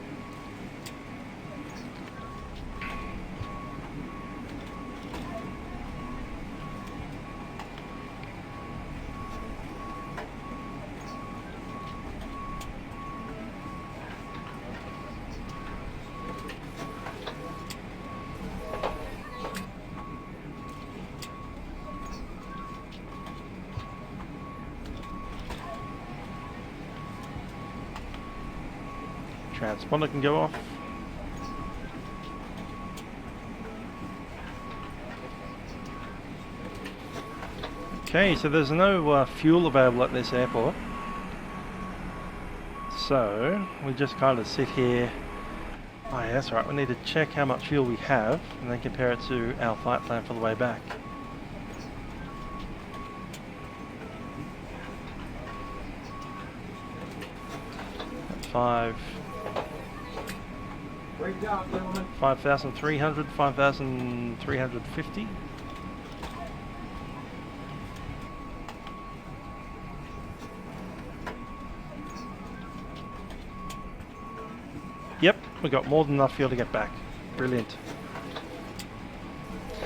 Transponder can go off. Okay, so there's no fuel available at this airport. So we just kind of sit here. Oh yeah, that's right, we need to check how much fuel we have and then compare it to our flight plan for the way back. At 5,300, 5,350. Yep, we got more than enough fuel to get back. Brilliant.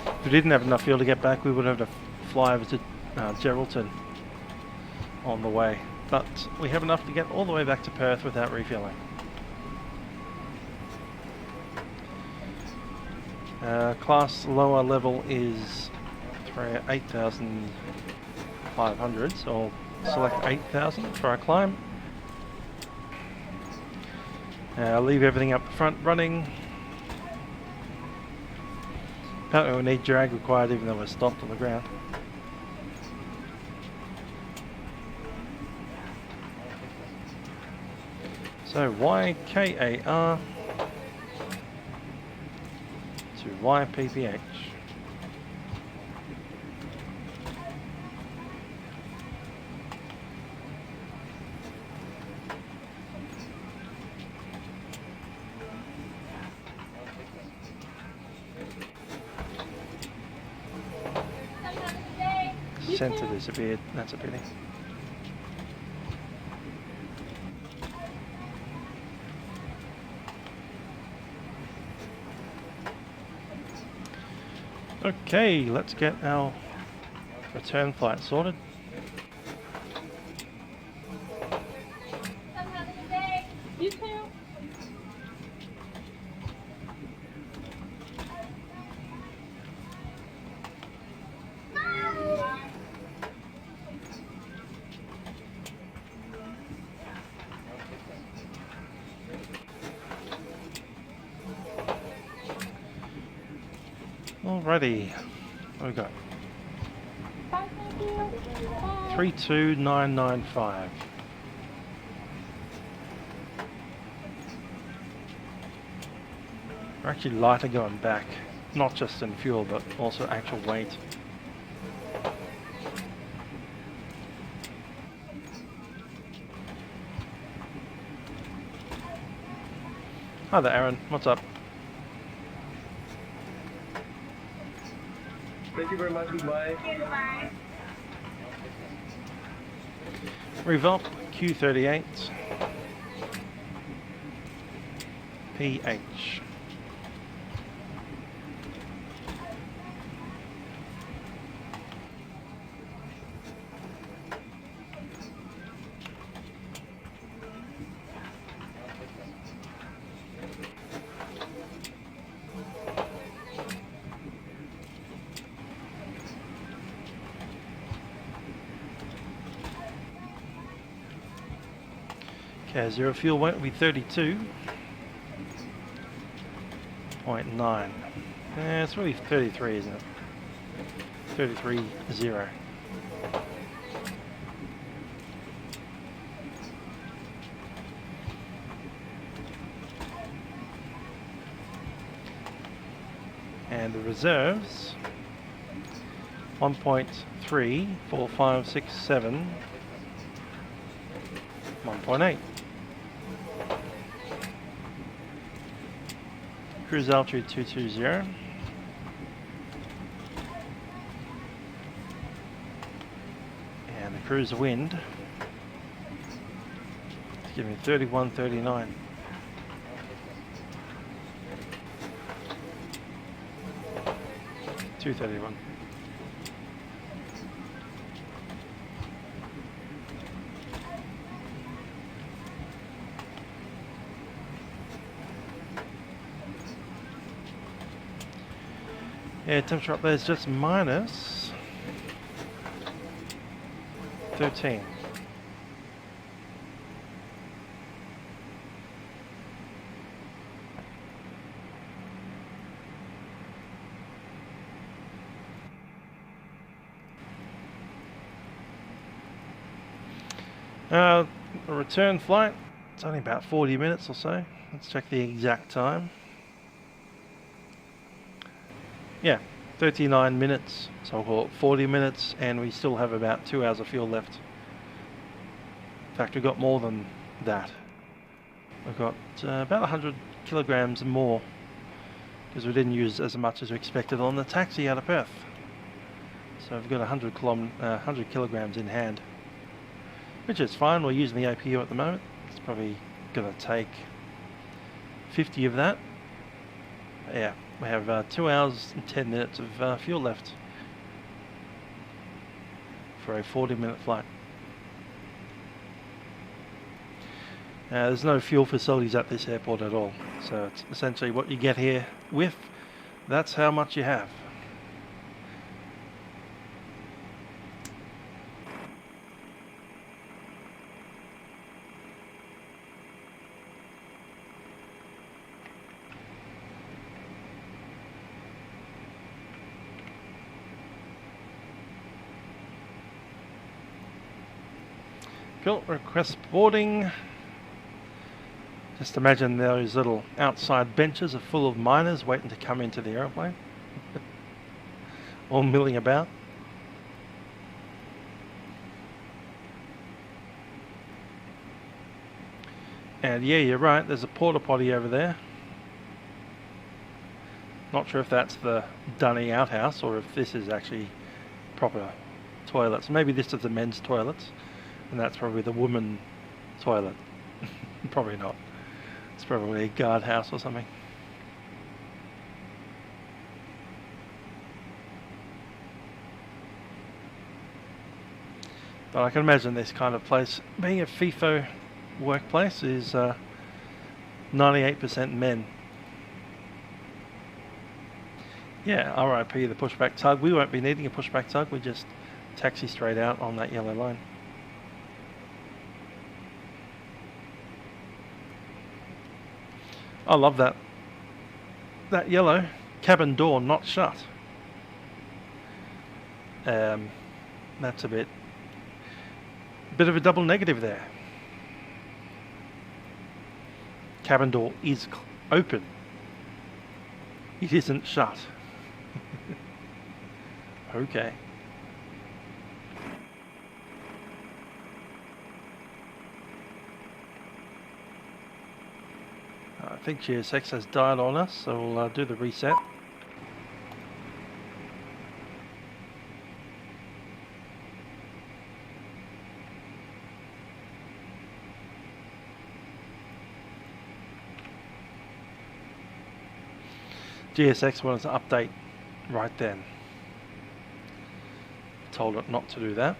If we didn't have enough fuel to get back, we would have to fly over to Geraldton on the way. But we have enough to get all the way back to Perth without refueling. Class lower level is 8,500, so I'll select 8,000 for our climb. Leave everything up the front running. Apparently we need drag required even though we're stopped on the ground. So YKAR to YPPH. Center disappeared, that's a pity. Okay, let's get our return flight sorted. You too. Alrighty, what we got? 32995. We're actually lighter going back, not just in fuel but also actual weight. Hi there Aaron, what's up? Thank you very much, goodbye. Goodbye. Revop Q38 PH. Okay, zero fuel weight will be 32.9. It's really 33, isn't it? 33.0. And the reserves 1.34567 1.8. Cruise altitude 220. And the cruise wind is giving me 31.39. $231. Yeah, temperature up there is just minus 13. The return flight, it's only about 40 minutes or so. Let's check the exact time. Yeah, 39 minutes, so I'll call it 40 minutes, and we still have about 2 hours of fuel left. In fact, we've got more than that. We've got about 100 kilograms more, because we didn't use as much as we expected on the taxi out of Perth. So we've got 100 kilograms in hand, which is fine. We're using the APU at the moment. It's probably going to take 50 of that. Yeah, we have 2 hours and 10 minutes of fuel left for a 40-minute flight. There's no fuel facilities at this airport at all, so it's essentially what you get here with, that's how much you have. Cool, request boarding. Just imagine those little outside benches are full of miners waiting to come into the aeroplane. All milling about. And yeah, you're right, there's a porta potty over there. Not sure if that's the dunny outhouse or if this is actually proper toilets. Maybe this is the men's toilets, and that's probably the woman toilet. Probably not. It's probably a guardhouse or something. But I can imagine this kind of place, being a FIFO workplace, is 98% men. Yeah, RIP the pushback tug. We won't be needing a pushback tug, we just taxi straight out on that yellow line. I love that. That yellow cabin door not shut. That's a bit of a double negative there. Cabin door is open. It isn't shut. Okay. I think GSX has died on us, so we'll do the reset. GSX wanted to update right then. Told it not to do that.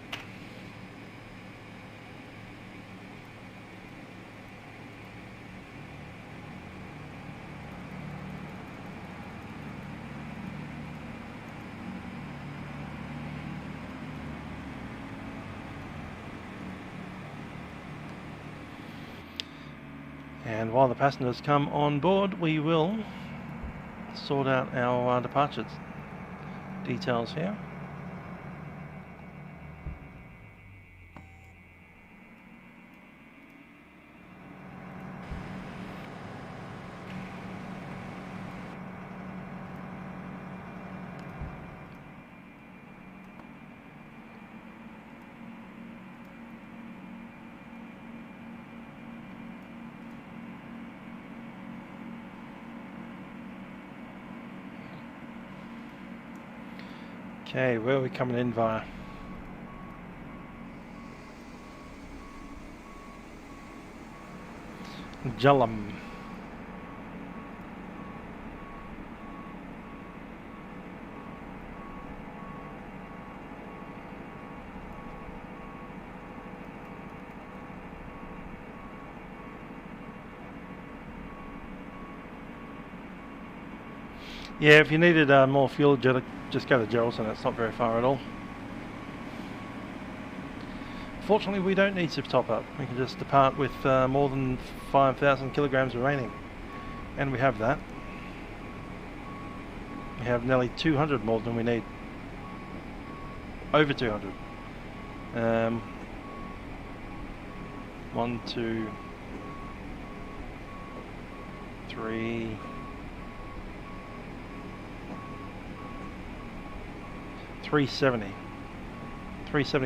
And while the passengers come on board, we will sort out our departures details here. Okay, where are we coming in via? Jhelum. Yeah, if you needed more fuel, just go to Geraldton. It's not very far at all. Fortunately, we don't need to top up. We can just depart with more than 5,000 kilograms remaining. And we have that. We have nearly 200 more than we need. Over 200. 1, 2, 3... 370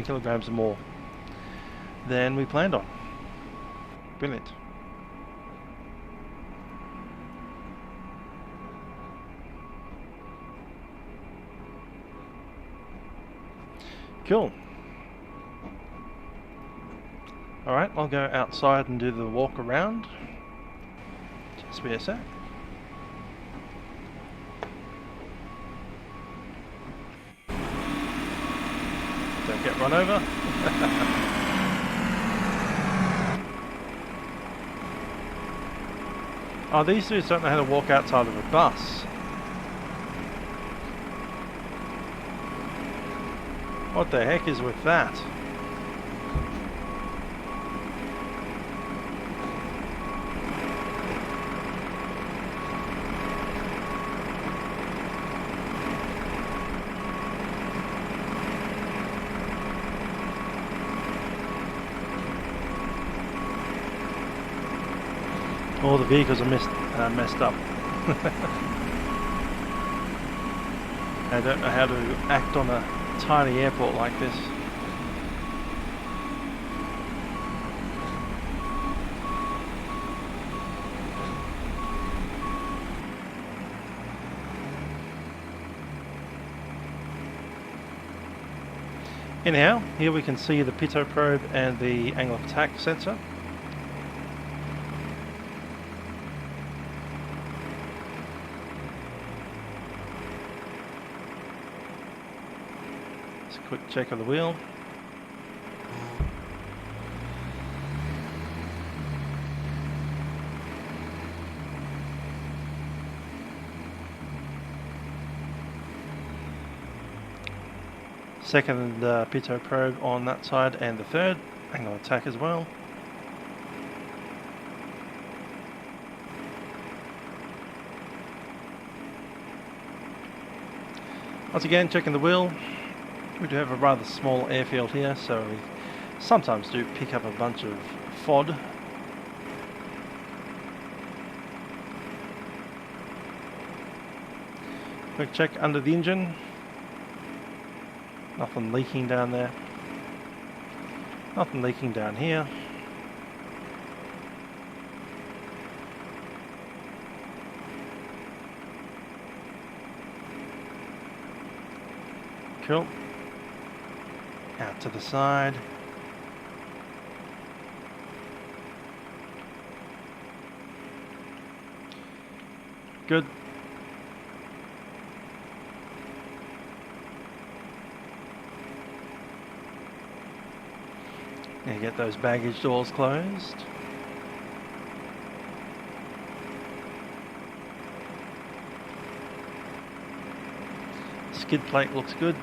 kilograms more than we planned on. Brilliant. Cool. Alright, I'll go outside and do the walk around. Just be a sec. Don't get run over. Oh, these dudes don't know how to walk outside of a bus. What the heck is with that? All the vehicles are messed up. I don't know how to act on a tiny airport like this. Anyhow, here we can see the pitot probe and the angle of attack sensor. Quick check of the wheel. Second pitot probe on that side, and the third angle of attack as well. Once again, checking the wheel. We do have a rather small airfield here, so we sometimes do pick up a bunch of FOD. Quick check under the engine. Nothing leaking down there. Nothing leaking down here. Cool. Out to the side. Good. Now get those baggage doors closed. Skid plate looks good.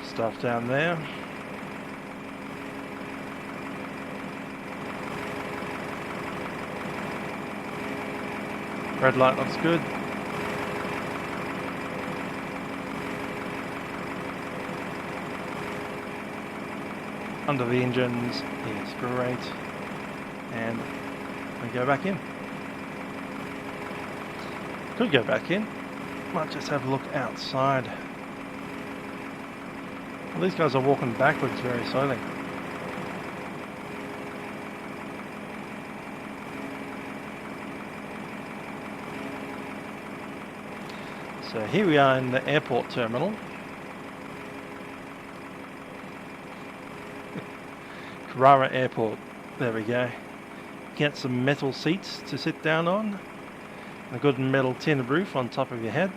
Stuff down there. Red light looks good. Under the engines is great. And we go back in. Could go back in. Might just have a look outside. Well, these guys are walking backwards very slowly. So here we are in the airport terminal. Karara Airport. There we go. Get some metal seats to sit down on. A good metal tin roof on top of your head.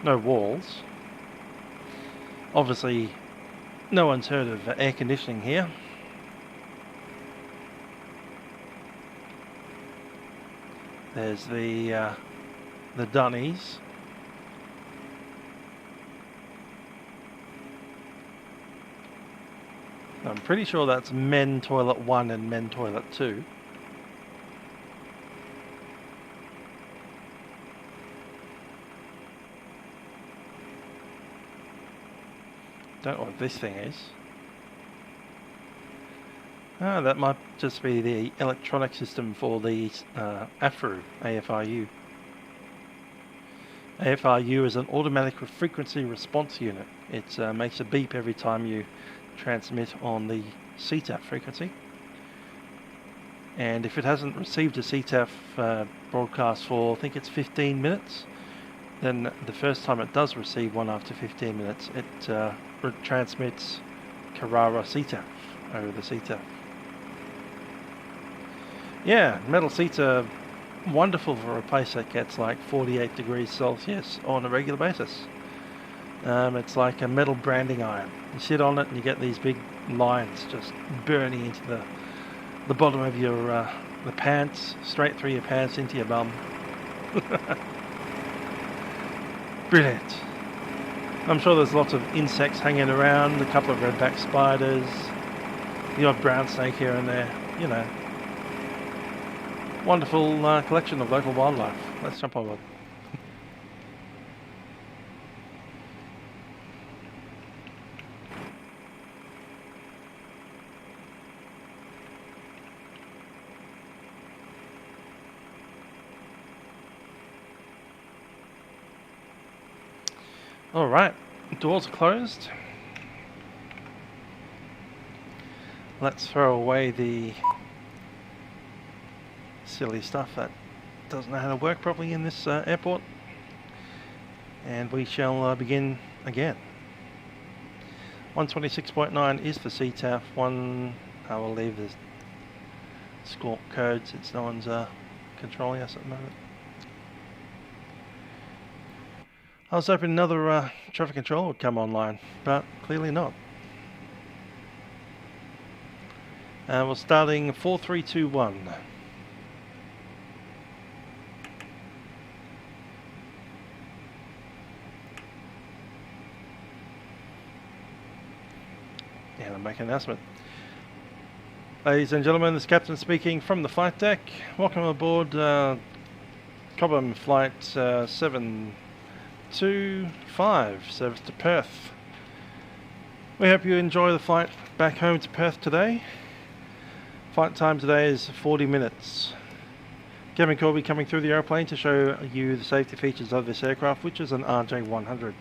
No walls. Obviously, no one's heard of air conditioning here. There's the dunnies. I'm pretty sure that's men toilet 1 and men toilet 2. Don't know what this thing is. Ah, that might just be the electronic system for the AFRU. AFRU is an automatic frequency response unit. It makes a beep every time you transmit on the CTAF frequency. And if it hasn't received a CTAF broadcast for, I think it's 15 minutes, then the first time it does receive one after 15 minutes, it transmits Karara CTAF over the CTAF. Yeah, metal seats are wonderful for a place that gets like 48 degrees Celsius on a regular basis. It's like a metal branding iron. You sit on it and you get these big lines just burning into the bottom of your the pants, straight through your pants into your bum. Brilliant. I'm sure there's lots of insects hanging around, a couple of redback spiders, the odd brown snake here and there, you know. Wonderful collection of local wildlife. Let's jump on board. Alright, doors are closed. Let's throw away the silly stuff that doesn't know how to work properly in this airport. And we shall begin again. 126.9 is the CTAF. I will leave the squawk code since no one's controlling us at the moment. I was hoping another traffic control would come online, but clearly not. We're starting 4321. And I'll make an announcement. Ladies and gentlemen, this is Captain speaking from the flight deck. Welcome aboard Cobham Flight 725, service to Perth. We hope you enjoy the flight back home to Perth today. Flight time today is 40 minutes. Kevin Corby coming through the airplane to show you the safety features of this aircraft, which is an RJ100.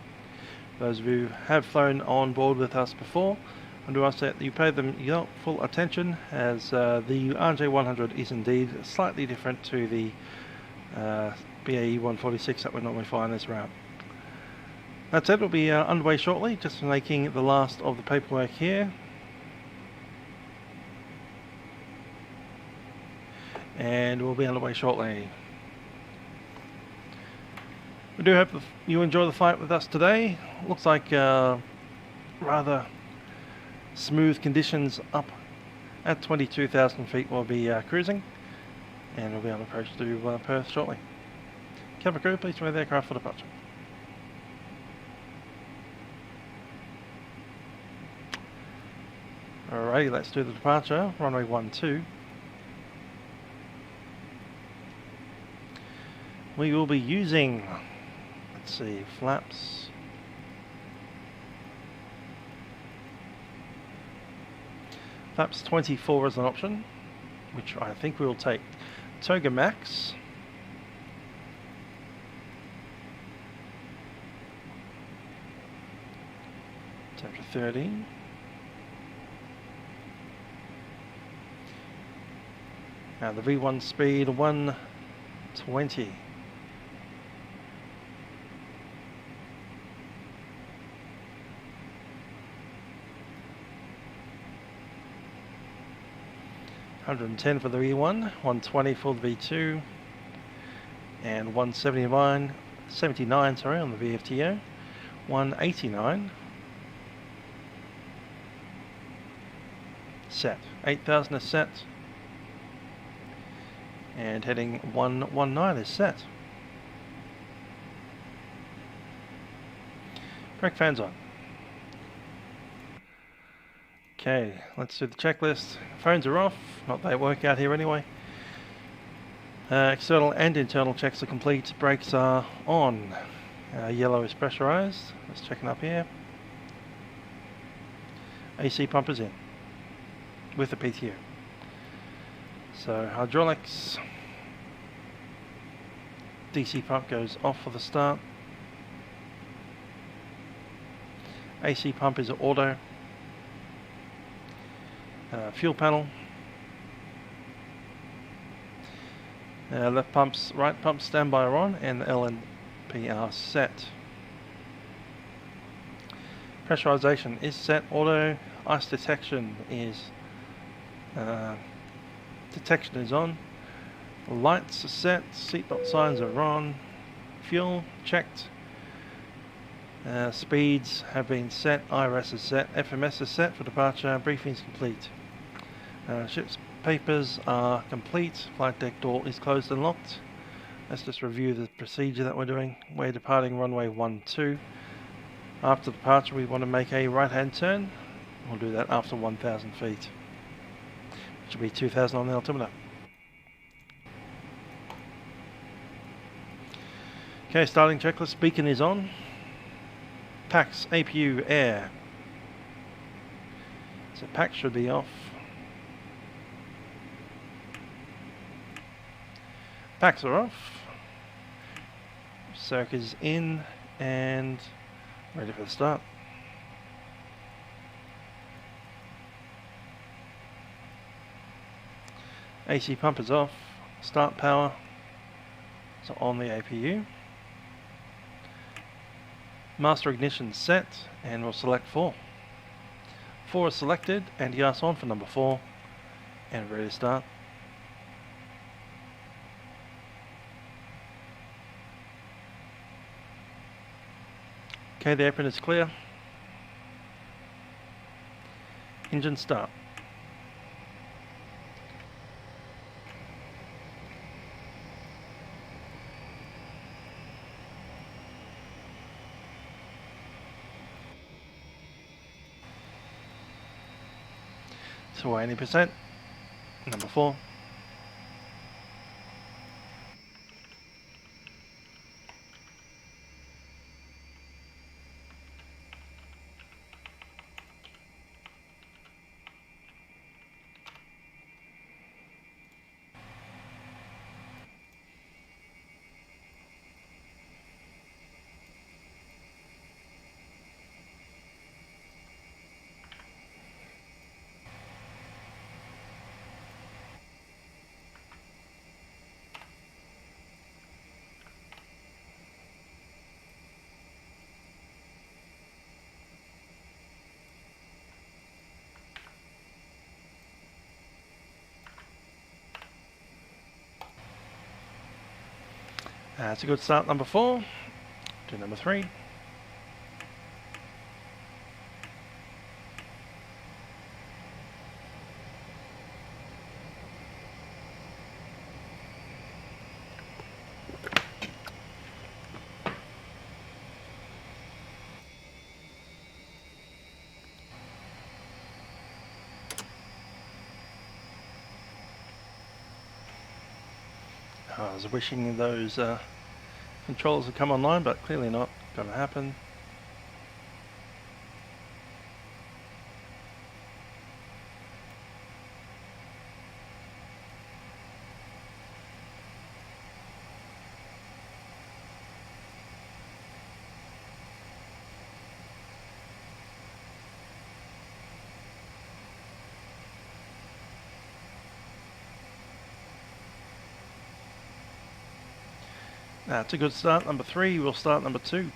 Those of you who have flown on board with us before, I do ask that you pay them your full attention, as the RJ100 is indeed slightly different to the BAE 146 that we normally fly on this route. That said, we'll be underway shortly, just making the last of the paperwork here. And we'll be underway shortly. We do hope you enjoy the flight with us today. Looks like rather smooth conditions up at 22,000 feet. We'll be cruising, and we'll be on approach to Perth shortly. Cabin crew, please prepare the aircraft for departure. Alrighty, let's do the departure. Runway 12. We will be using, let's see, flaps. Flaps 24 as an option, which I think we will take. Toga Max. 230. Now the V1 speed 120. $110 for the V1, 120 for the V2, and 179 on the VFTO, 189 set, 8,000 is set, and heading 119 is set. Brake fans on. Okay, let's do the checklist. Phones are off, not they work out here anyway. External and internal checks are complete. Brakes are on. Yellow is pressurized. Let's check it up here. AC pump is in with the PTO. So hydraulics. DC pump goes off for the start. AC pump is auto. Fuel panel. Left pumps, right pumps standby are on, and the LNP are set. Pressurization is set. Auto. Ice detection is on. Lights are set. Seatbelt signs are on. Fuel checked. Speeds have been set. IRS is set. FMS is set for departure. Briefing is complete. Ship's papers are complete. Flight deck door is closed and locked. Let's just review the procedure that we're doing. We're departing runway 12. After departure, we want to make a right-hand turn. We'll do that after 1,000 feet, which will be 2,000 on the altimeter. Okay, starting checklist. Beacon is on. PAX, APU, air. So PAX should be off. PAX are off. Circ is in and ready for the start. AC pump is off. Start power. So on the APU. Master ignition set, and we'll select 4. 4 is selected, and gas on for number 4, and ready to start. Okay, the apron is clear. Engine start. So 80%, number 4. That's a good start, number 4. To number 3. I was wishing those controls would come online, but clearly not going to happen. That's a good start, number 3. We'll start number 2.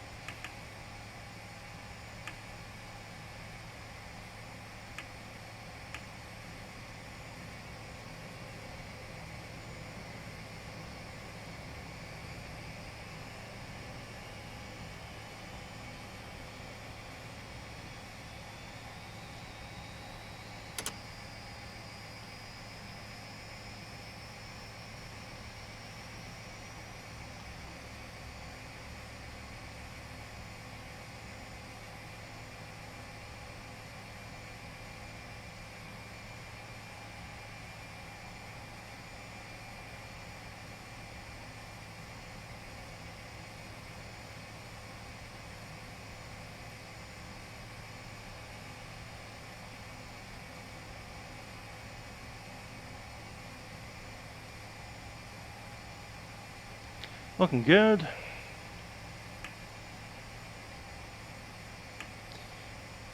Looking good.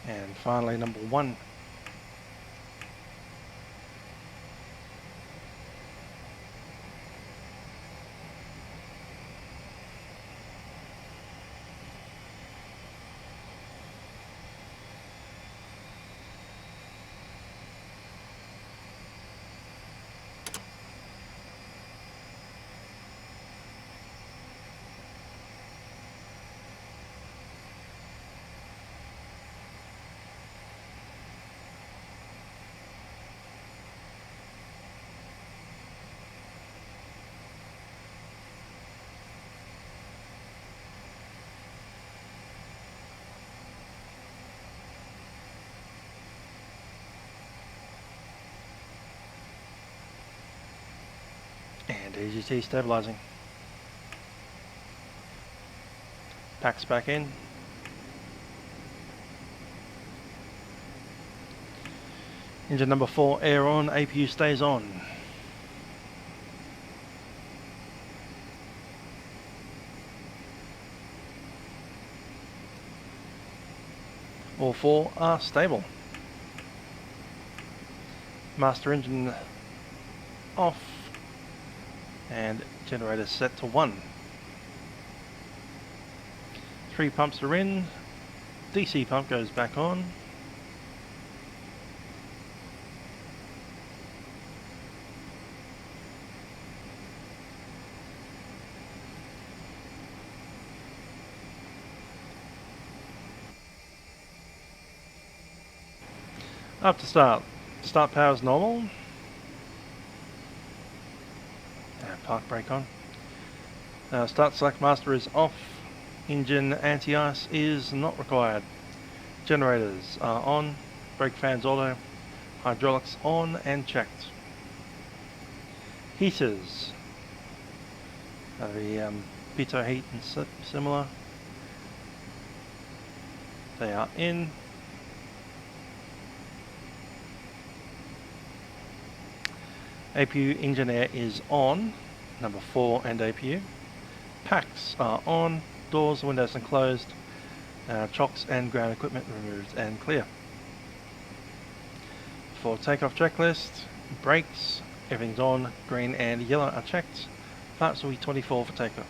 And finally, number 1. And EGT stabilizing. Packs back in. Engine number 4 air on, APU stays on. All 4 are stable. Master engine off. And generator set to 1. 3 pumps are in. DC pump goes back on. Up to start. Start power is normal. Park brake on. Start select master is off. Engine anti-ice is not required. Generators are on. Brake fans auto. Hydraulics on and checked. Heaters. The pitot heat and similar. They are in. APU engine air is on. Number 4 and APU. Packs are on. Doors, windows and closed. Chocks and ground equipment removed and clear. For takeoff checklist, brakes, everything's on. Green and yellow are checked. Flaps will be 24 for takeoff.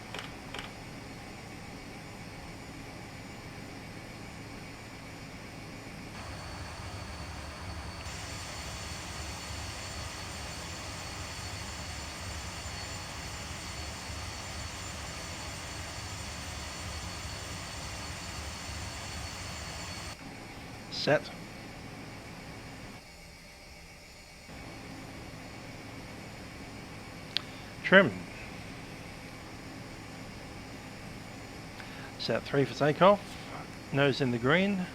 Set. Trim. Set 3 for takeoff. Nose in the green.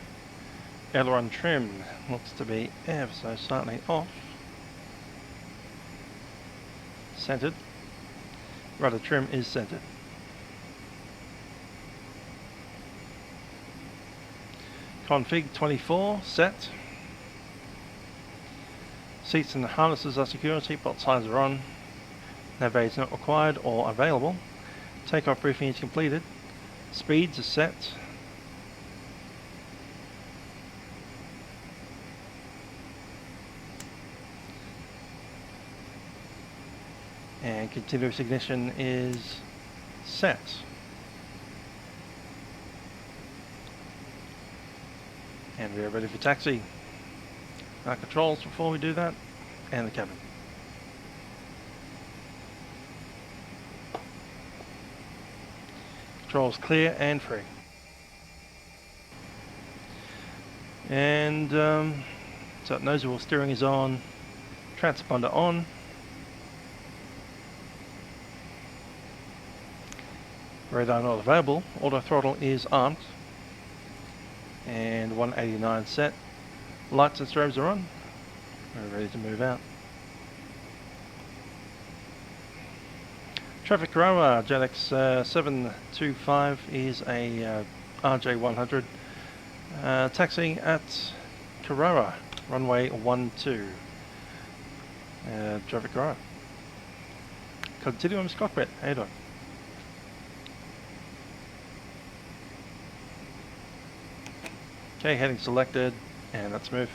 Aileron trim looks to be ever so slightly off. Centered. Rudder trim is centered. Config 24 set. Seats and harnesses are secure, seatbelt signs are on. Nav aids not required or available. Takeoff briefing is completed. Speeds are set. And continuous ignition is set. And we are ready for taxi. Our controls before we do that, and the cabin. Controls clear and free. And so nozzle wheel steering is on, transponder on. Radar not available, auto throttle is armed. And 189 set. Lights and strobes are on. We're ready to move out. Traffic Karara JetX 725 is a RJ100 taxiing at Kirara, runway 12. Traffic Karara. QualityWings cockpit, how you doing? Okay, heading selected, and let's move.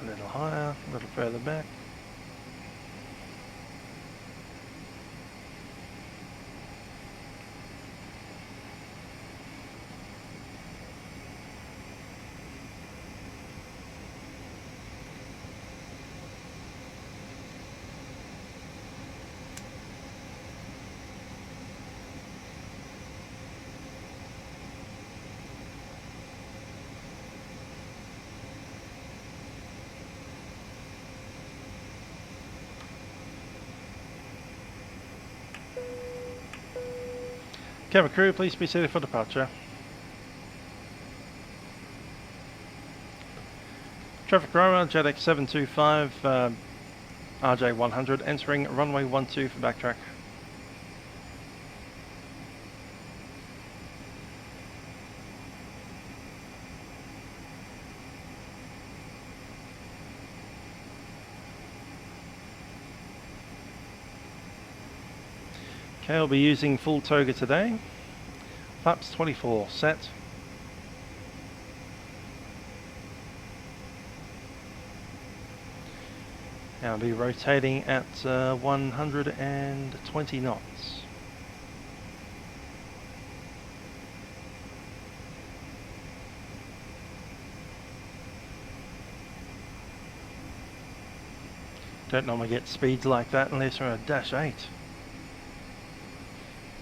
A little higher, a little further back. Cabin crew, please be seated for departure. Traffic Karara, JetX 725, RJ100, entering runway 12 for backtrack. Okay, I'll be using full toga today. Flaps 24 set. I'll be rotating at 120 knots. Don't normally get speeds like that unless we're on a Dash 8.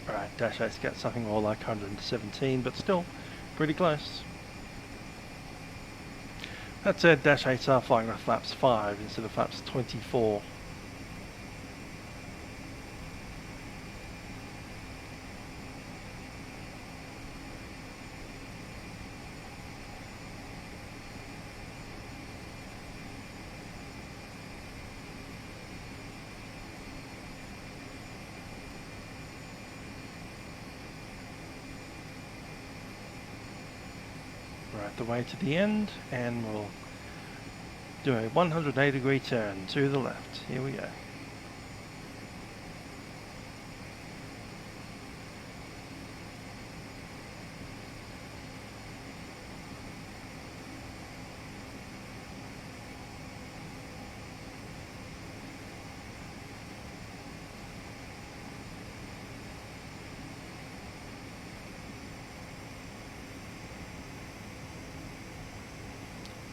Right, Dash 8's got something more like 117, but still pretty close. That said, Dash 8s are flying with flaps 5 instead of flaps 24. Right the way to the end, and we'll do a 180-degree turn to the left. Here we go.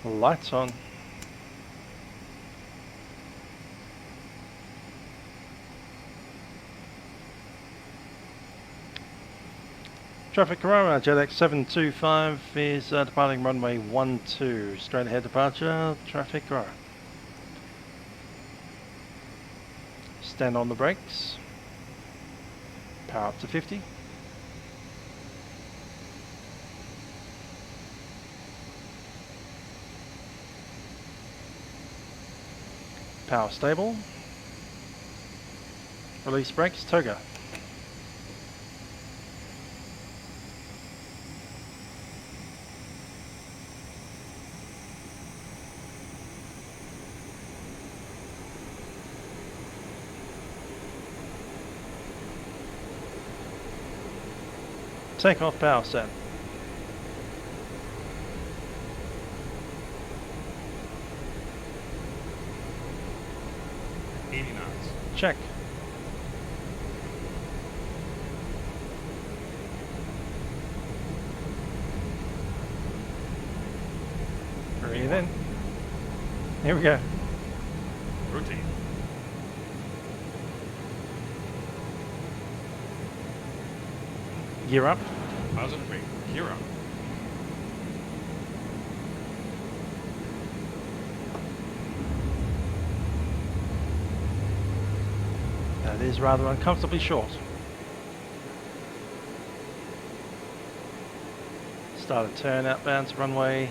Lights on. Traffic Karara, JetX 725 is departing runway 12. Straight ahead departure, Traffic Karara. Stand on the brakes. Power up to 50. Power stable. Release brakes, toga. Takeoff power set. Check. Breathe in. Here we go. Routine. Gear up. 1,000 feet. Gear up. That is rather uncomfortably short. Start a turn outbound to runway.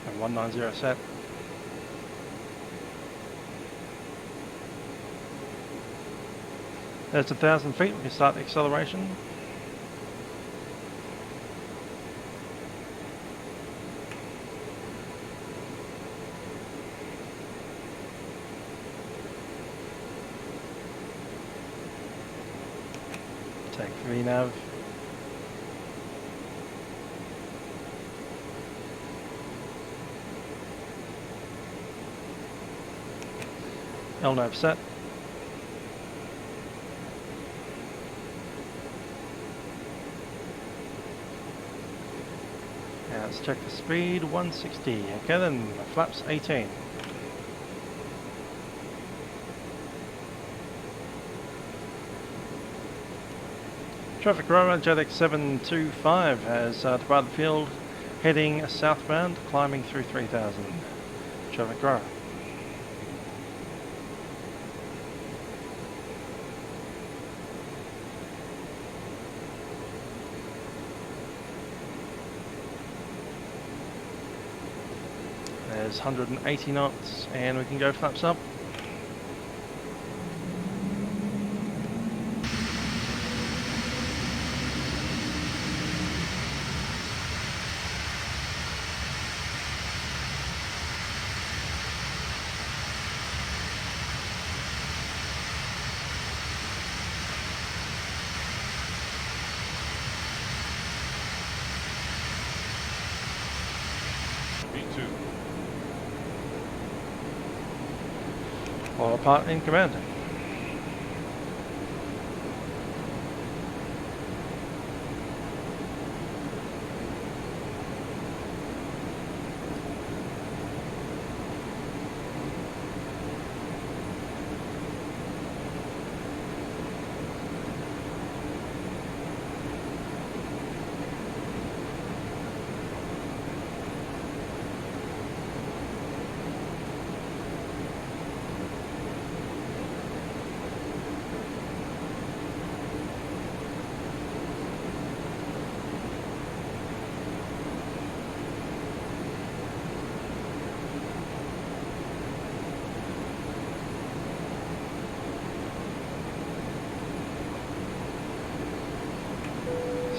And 190 set. There's 1,000 feet, we can start the acceleration. Take VNav. LNAV set. Now let's check the speed, 160. Okay then, flaps 18. Traffic Karara Saitek 725 has departed the field, heading southbound, climbing through 3000. Traffic Karara. There's 180 knots, and we can go flaps up. V2. All part in command.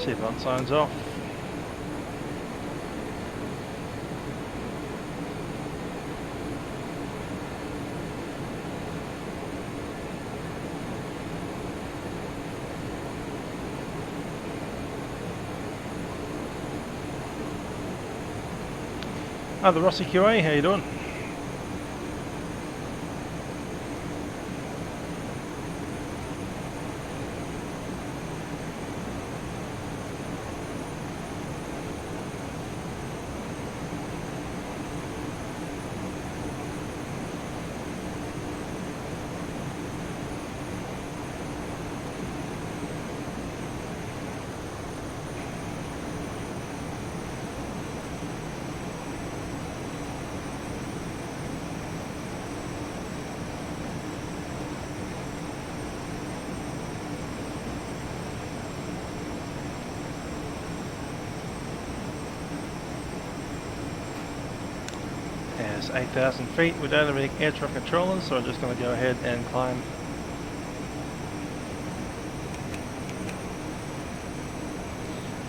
Seatbelt signs off. Hi, the Rossi QA, how you doing? There's 8,000 feet. We don't have any air traffic controllers, so I'm just going to go ahead and climb.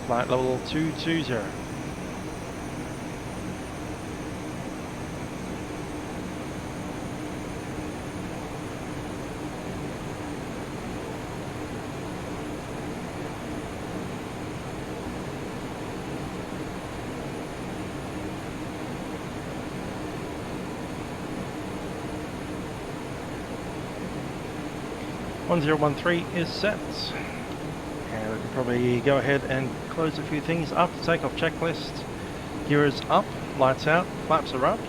Flight level 220. 1013 is set. And we can probably go ahead and close a few things up. Takeoff checklist. Gear is up, lights out, flaps are up.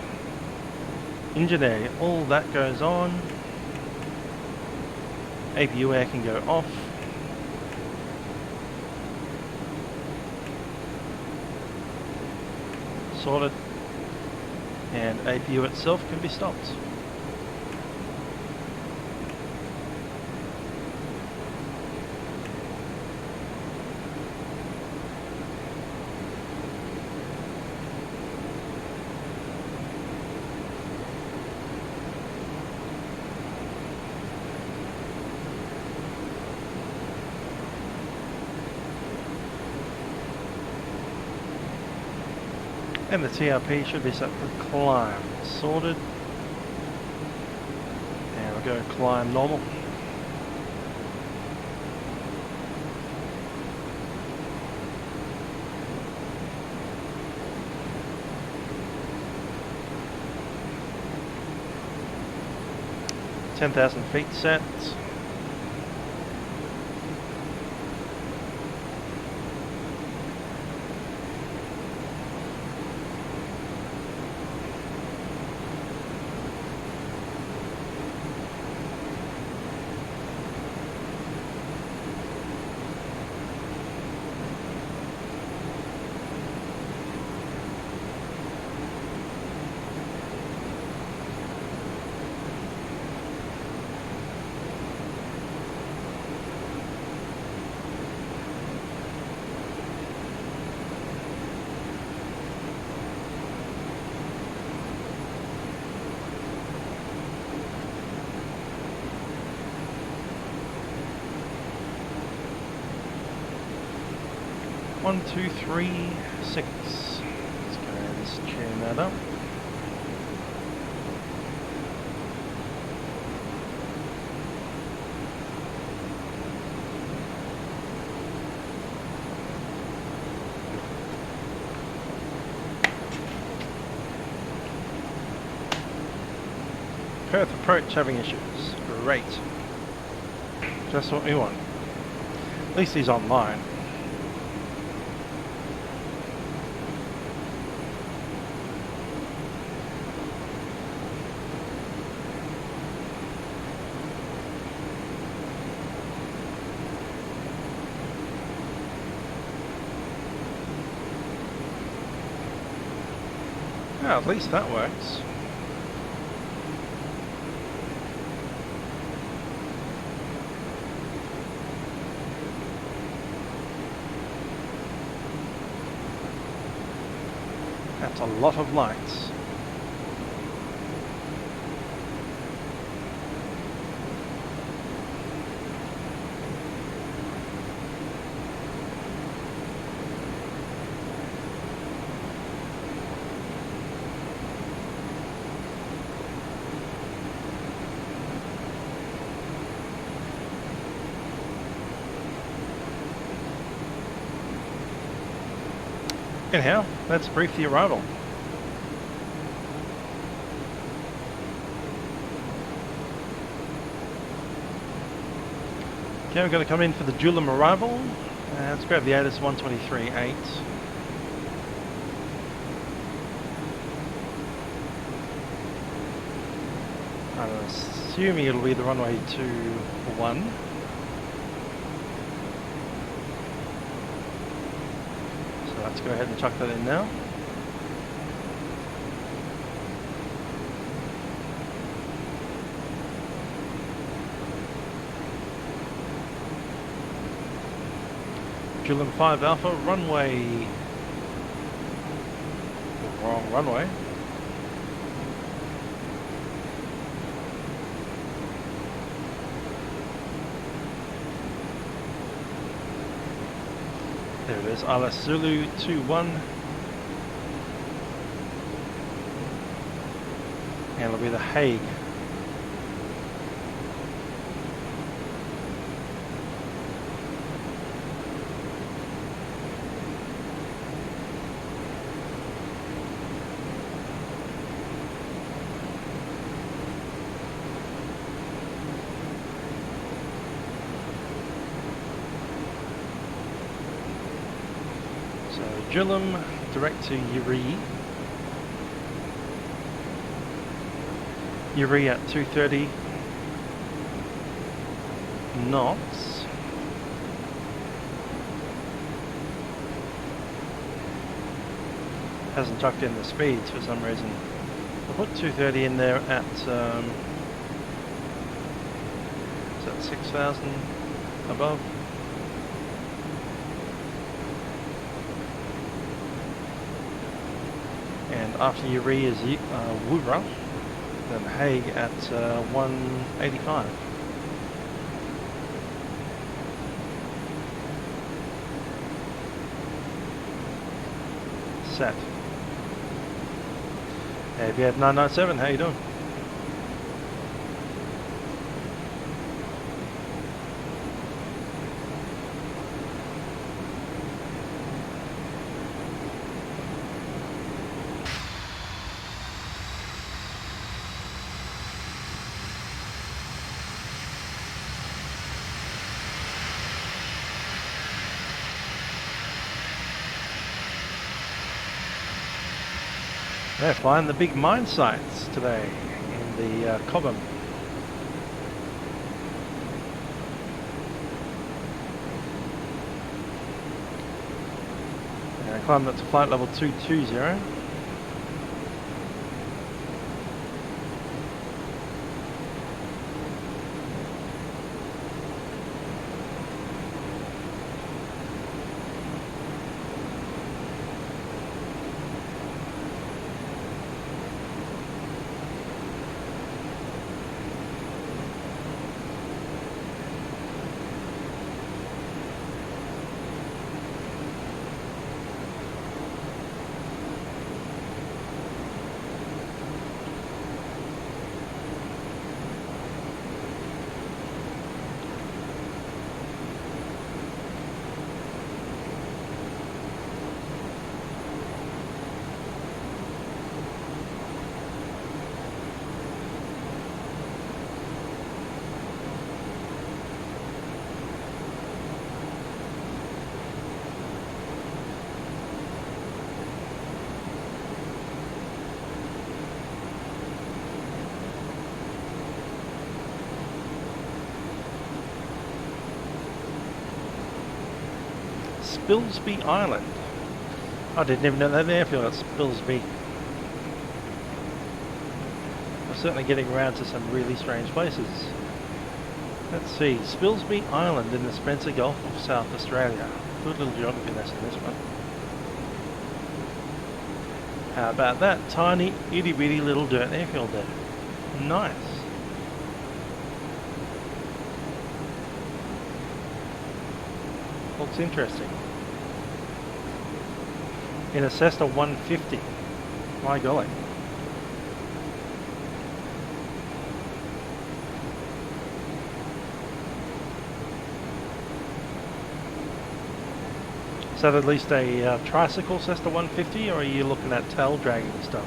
Engine air, all that goes on. APU air can go off. Sorted. And APU itself can be stopped. And the TRP should be set for climb. Sorted. And we'll go climb normal. (10,000 feet) set. One, two, three, 6. Let's go and just tune that up. Perth approach having issues. Great. Just what we want. At least he's online. At least that works. That's a lot of lights. Anyhow, let's brief the arrival. Okay, we're going to come in for the Julim arrival. Let's grab the ATIS 123.8. I'm assuming it'll be the runway 21. Let's go ahead and chuck that in now. Julim 5 Alpha, runway. Wrong runway. There it is, Ala Zulu 21. And it'll be the Hague. drill them direct to Uri. Uri at 230 knots. Hasn't chucked in the speeds for some reason. I'll put 230 in there at is that 6,000 above? And after Uri is Woora, then Haig at 185. Set. Hey, if you had 997, how you doing? They're flying the big mine sites today in the Cobham. I climbed up to flight level 220. Spilsby Island. I didn't even know that airfield at Spilsby. I'm certainly getting around to some really strange places. Let's see, Spilsby Island in the Spencer Gulf of South Australia. Good little geography lesson, this one. How about that tiny itty bitty little dirt airfield there? Nice. Looks interesting. In a Cessna 150. My golly. Is that at least a tricycle Cessna 150, or are you looking at tail dragging stuff?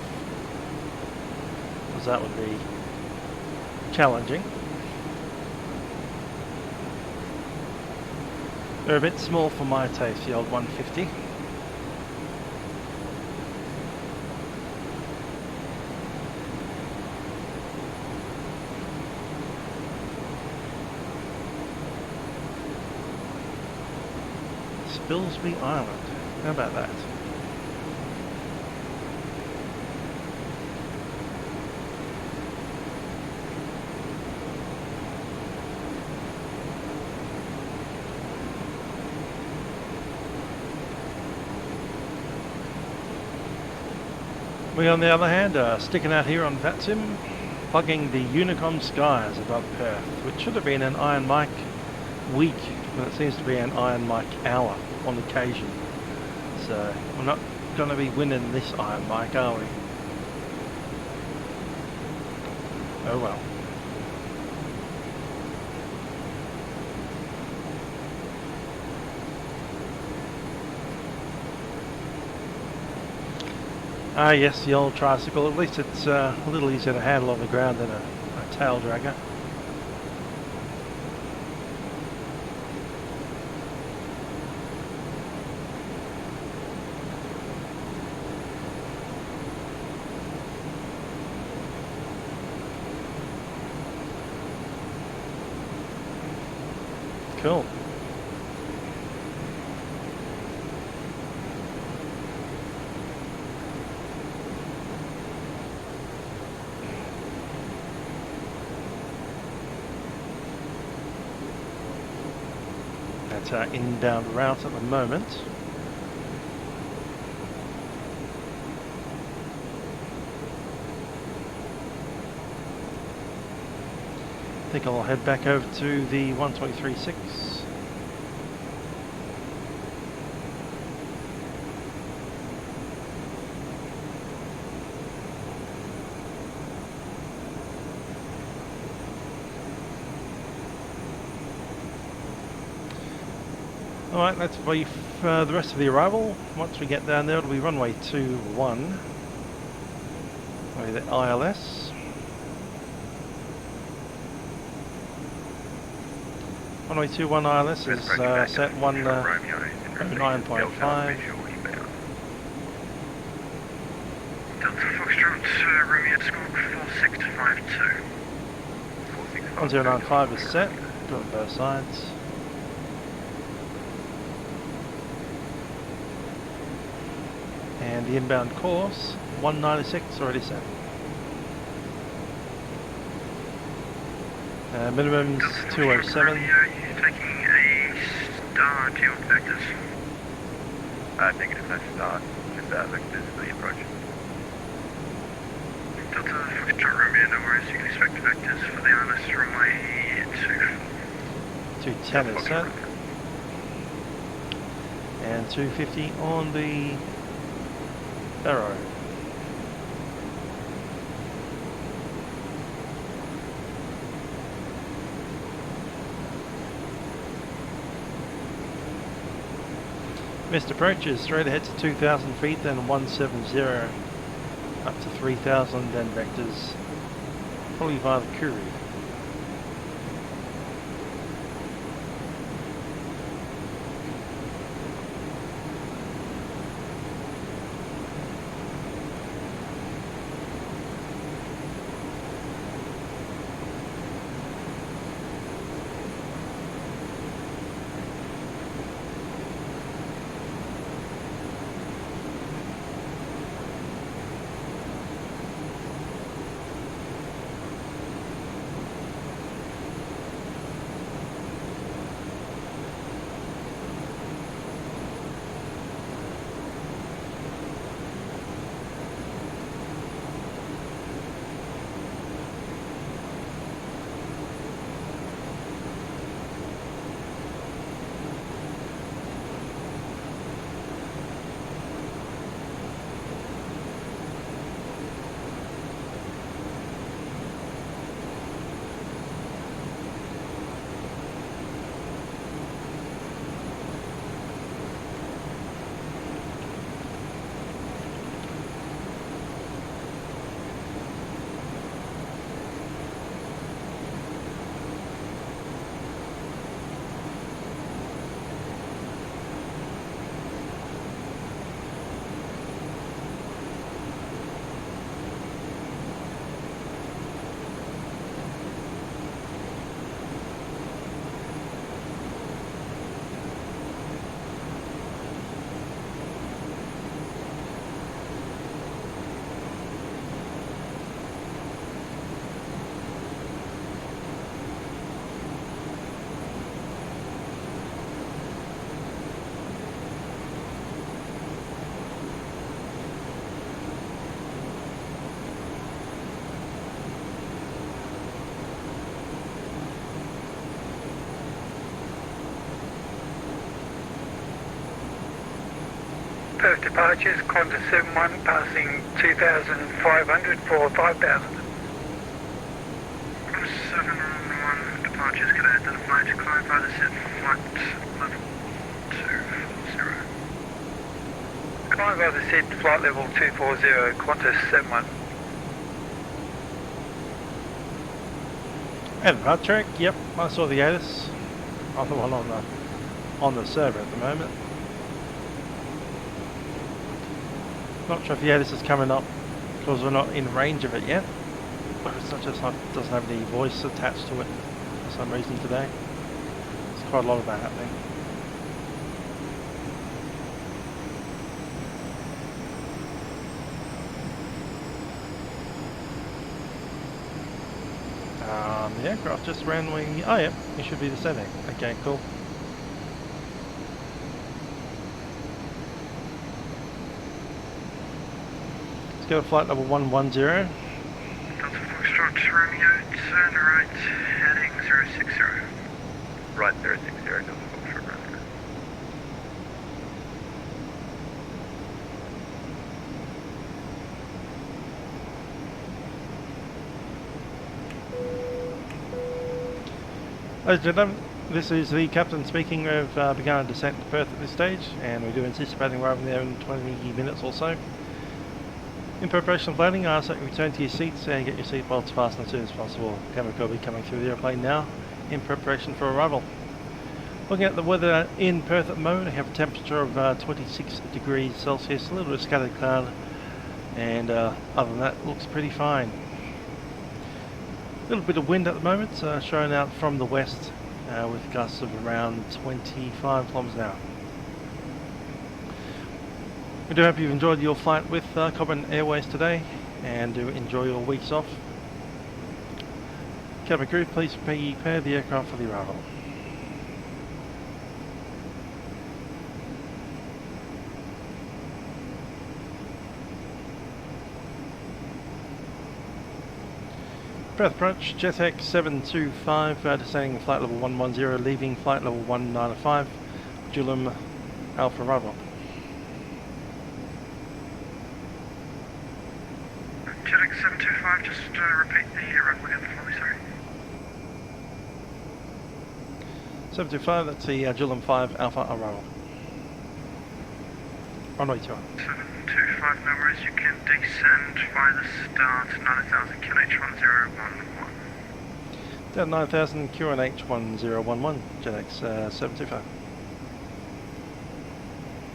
Because that would be challenging. They're a bit small for my taste, the old 150. Spilsby Island. How about that? We, on the other hand, are sticking out here on Vatsim, plugging the Unicom skies above Perth, which should have been an Iron Mike week, but it seems to be an Iron Mike hour on occasion. So we're not going to be winning this Iron Mike, are we? Oh well. Ah yes, the old tricycle. At least it's a little easier to handle on the ground than a tail dragger. Cool. That's our inbound route at the moment. I think I'll head back over to the 123.6. Alright, that's brief the rest of the arrival. Once we get down there, it'll be runway 21. The ILS. Runway 21 ILS is set 9.5. Delta Foxtrot, Romeo Squawk 4652. 1095 is set, good on both sides. And the inbound course, 196 already set. Minimum's 207. You're taking a star to your vectors. Negative, no start. Just vectors for the approach. Delta Foxtrot Romeo, no worries. You can expect vectors for the ILS runway 210 is set. And 250 on the Barrow. Missed approaches straight ahead to 2,000 feet, then 170 up to 3,000, then vectors, probably via the Kuru. Perth departures, Qantas 71 passing 2,500 for 5,000. Qantas 71 departures, can I identify to climb by the set flight level 240? Climb by the set flight level 240, Qantas 71. And hard track, yep, I saw the ATIS. I'm the one on the server at the moment. Not sure if the ATIS is coming up because we're not in range of it yet. But it's not just doesn't have any voice attached to it for some reason today. It's quite a lot of that happening. The aircraft just randomly, oh yeah, it should be the setting. Okay, cool. Let's go to flight level 110. Delta Foxtrot Romeo, turn right, heading 060. Right 060, Delta Foxtrot Romeo. Ladies and gentlemen, this is the captain speaking. We've begun a descent to Perth at this stage, and we do anticipating arriving there in 20 minutes or so. In preparation of landing, I ask that you return to your seats and get your seatbelts fastened as soon as possible. Camera will be coming through the airplane now in preparation for arrival. Looking at the weather in Perth at the moment, we have a temperature of 26 degrees Celsius, a little bit of scattered cloud, and other than that, it looks pretty fine. A little bit of wind at the moment, showing out from the west with gusts of around 25 kilometers an hour. We do hope you've enjoyed your flight with Cobham Airways today, and do enjoy your weeks off. Cabin crew, please prepare the aircraft for the arrival. Perth approach, Saitek 725, descending flight level 110, leaving flight level 195, Julum Alpha arrival. Saitek 725, just repeat the runway again for me, sorry. 725, that's the Julum 5 Alpha arrival. Runway 2. 725, no worries, you can descend by the start, 9000 QNH1011. Down 9000 QNH1011, Saitek 725.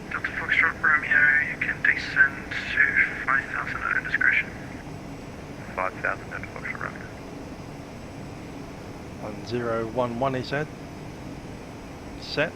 Delta Foxtrot Romeo, you can descend to 5000 at indiscretion. 5000, Delta Foxtrot Romeo. 1011 he said. Set.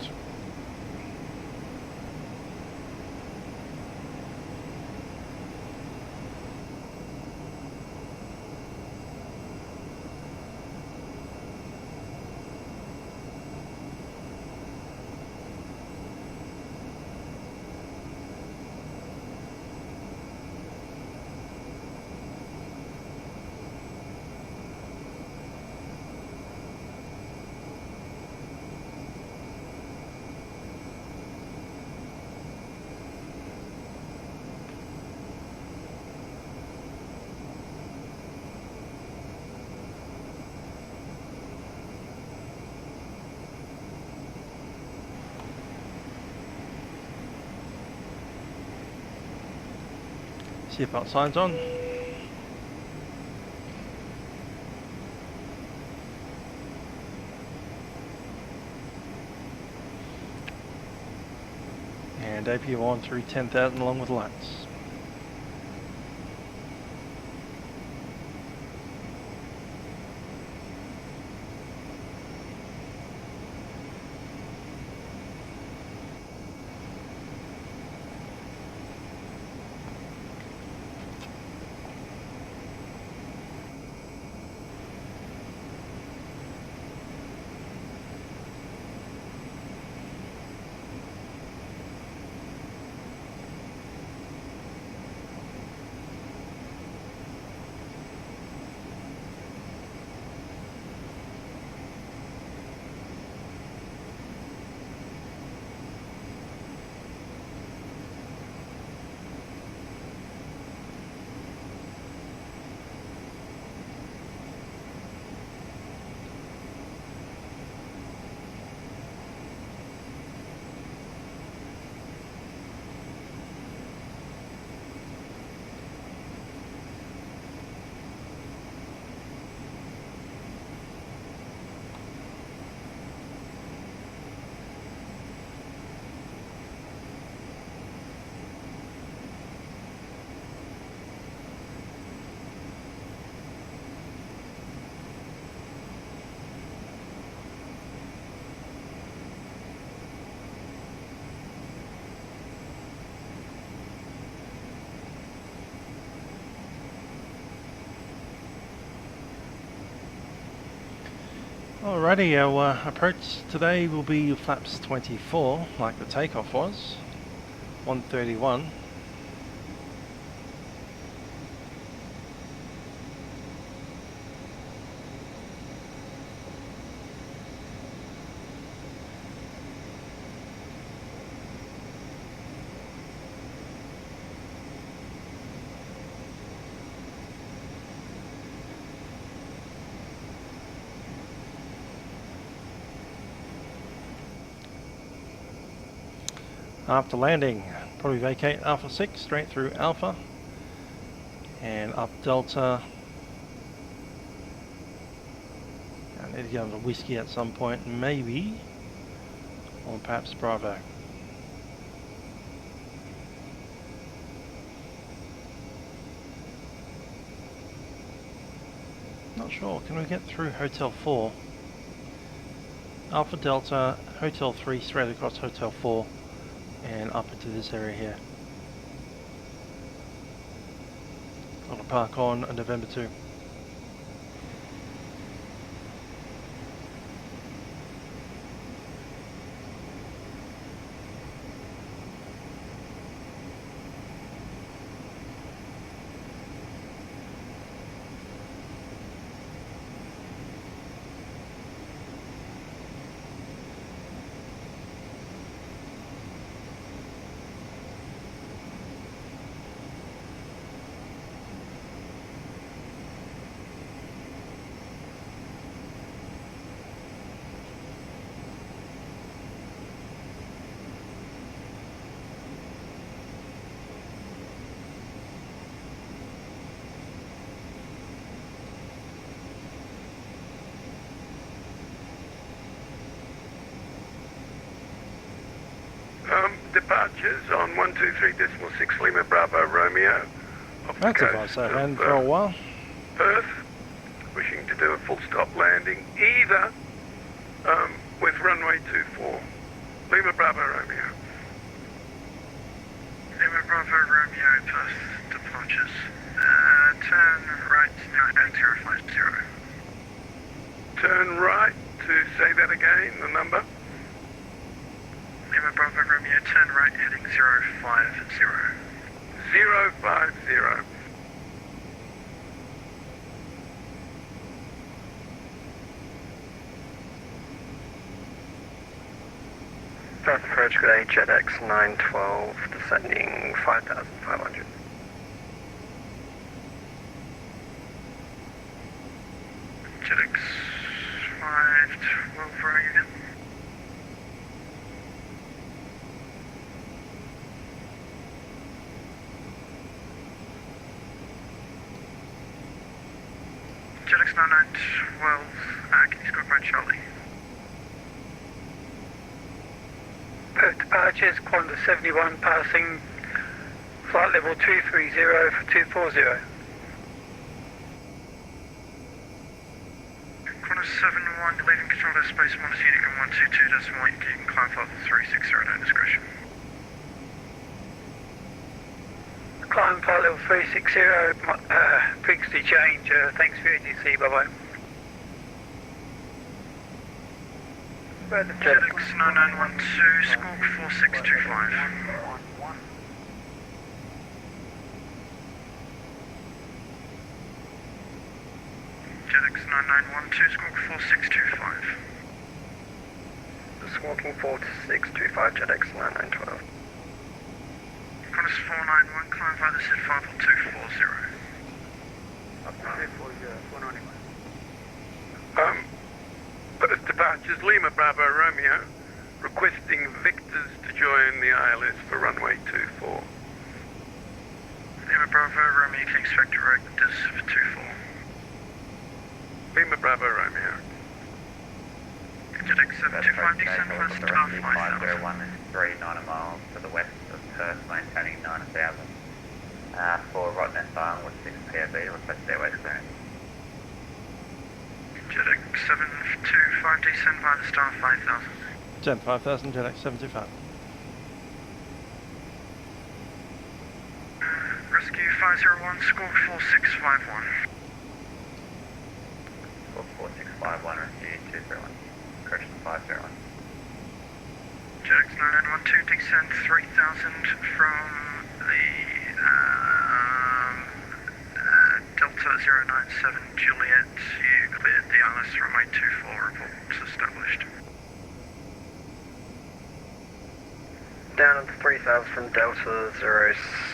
Seatbelt signs on. And APU on through 10,000 along with lights. Alrighty, our approach today will be flaps 24, like the takeoff was, 131. After landing, probably vacate Alpha 6 straight through Alpha and up Delta. I need to get on the whiskey at some point, maybe, or perhaps Bravo. Not sure, can we get through Hotel 4? Alpha Delta, Hotel 3 straight across Hotel 4. And up into this area here. On a park on November 2. Departures on 123.6 Lima Bravo Romeo. That's a fast hand for a while. Perth, wishing to do a full stop landing, either with runway 24. Lima Bravo Romeo. Lima Bravo Romeo, Perth departures. Turn right, now heading 050. Turn right to say that again, the number. Lima Bravo Romeo, turn right, heading 050. 050. Perth approach, good day, JetX 912, descending 5,500. JetX 512, where are you again? JetX 9912, can you score right Charlie? Perth departures, Qantas 71 passing, flight level 230 for 240. Qantas 71, leaving control airspace, minus Unicorn 122.8, you can climb flight 360 at discretion. Climb flight level 360, frequency change, thanks for your ATC, bye bye. JetX 9912, squawk 4625. JetX 9912, squawk 4625. Squawking 4625, JetX 9912. Qantas 491, climb via the SID 54240. Perth departures Lima Bravo Romeo, requesting Victors to join the ILS for runway 24. Lima Bravo Romeo, you can expect directives for 24. Lima Bravo Romeo. JetX 725, descend for first the to rescue 5000. 501 is 39 miles to the west of Perth, maintaining 9000. For Rottnest Island with 6 POV, request airways clearance. JetX 725, descend via the star 5000. Gen 5000, JetX 725. Rescue 501, squawk 4651. Squawk 4651, rescue 201. RJ100 descend 3000 from the Delta 097 Juliet. You cleared the ILS runway 24, reports established. Down at 3000 from Delta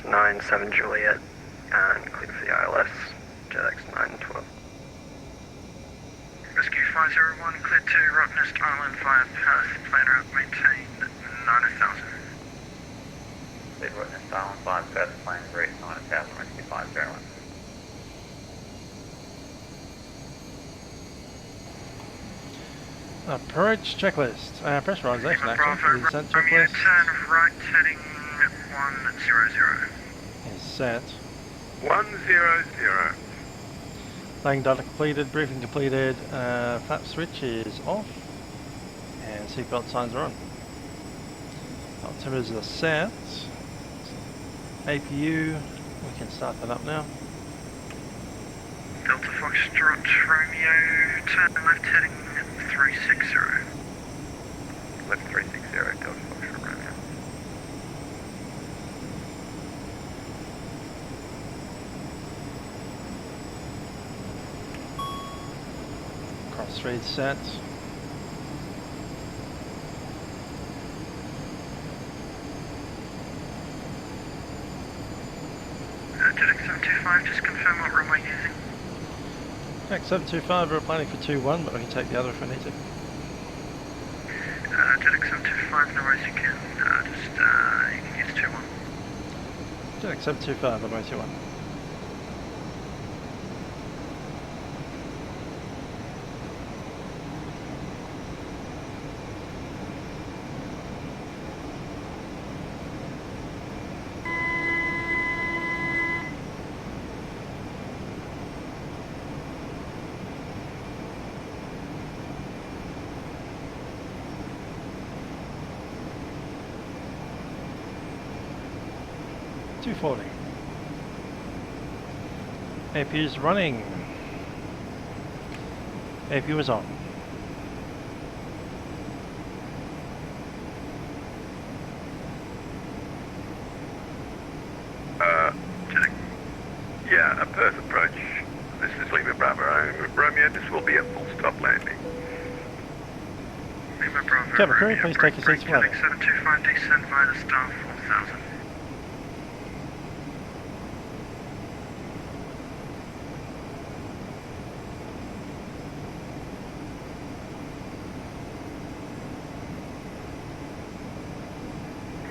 097 Juliet and clear for the ILS, JetX 912. Rescue 501, cleared to Rottnest Island via Perth, plan route maintain 9000. Lead Rottnest Island via Perth, plan route 9000, rescue 501. Approach checklist. Pressurization action for the descent Romeo, checklist turn right heading 100. is set. 100. Landing data completed, briefing completed, flap switch is off, and seatbelt signs are on. Altimeters are set. APU, we can start that up now. Delta Foxtrot Romeo, turn left heading 360. Left 360, Delta Foxtrot Romeo. Cross street set. JetX 725, just confirm what runway you're using. X725, we're planning for 2-1, but we can take the other if we need to. JetX 725, no worries, you can you can use 2-1. X725, runway 2-1. .240. APU is running. APU is on. Yeah, a Perth approach. This is Lima Bravo Romeo. This will be a full stop landing. Lima Bravo Cabin crew, Romeo, please take your seats for landing. JetX 725, descend via the star 4000.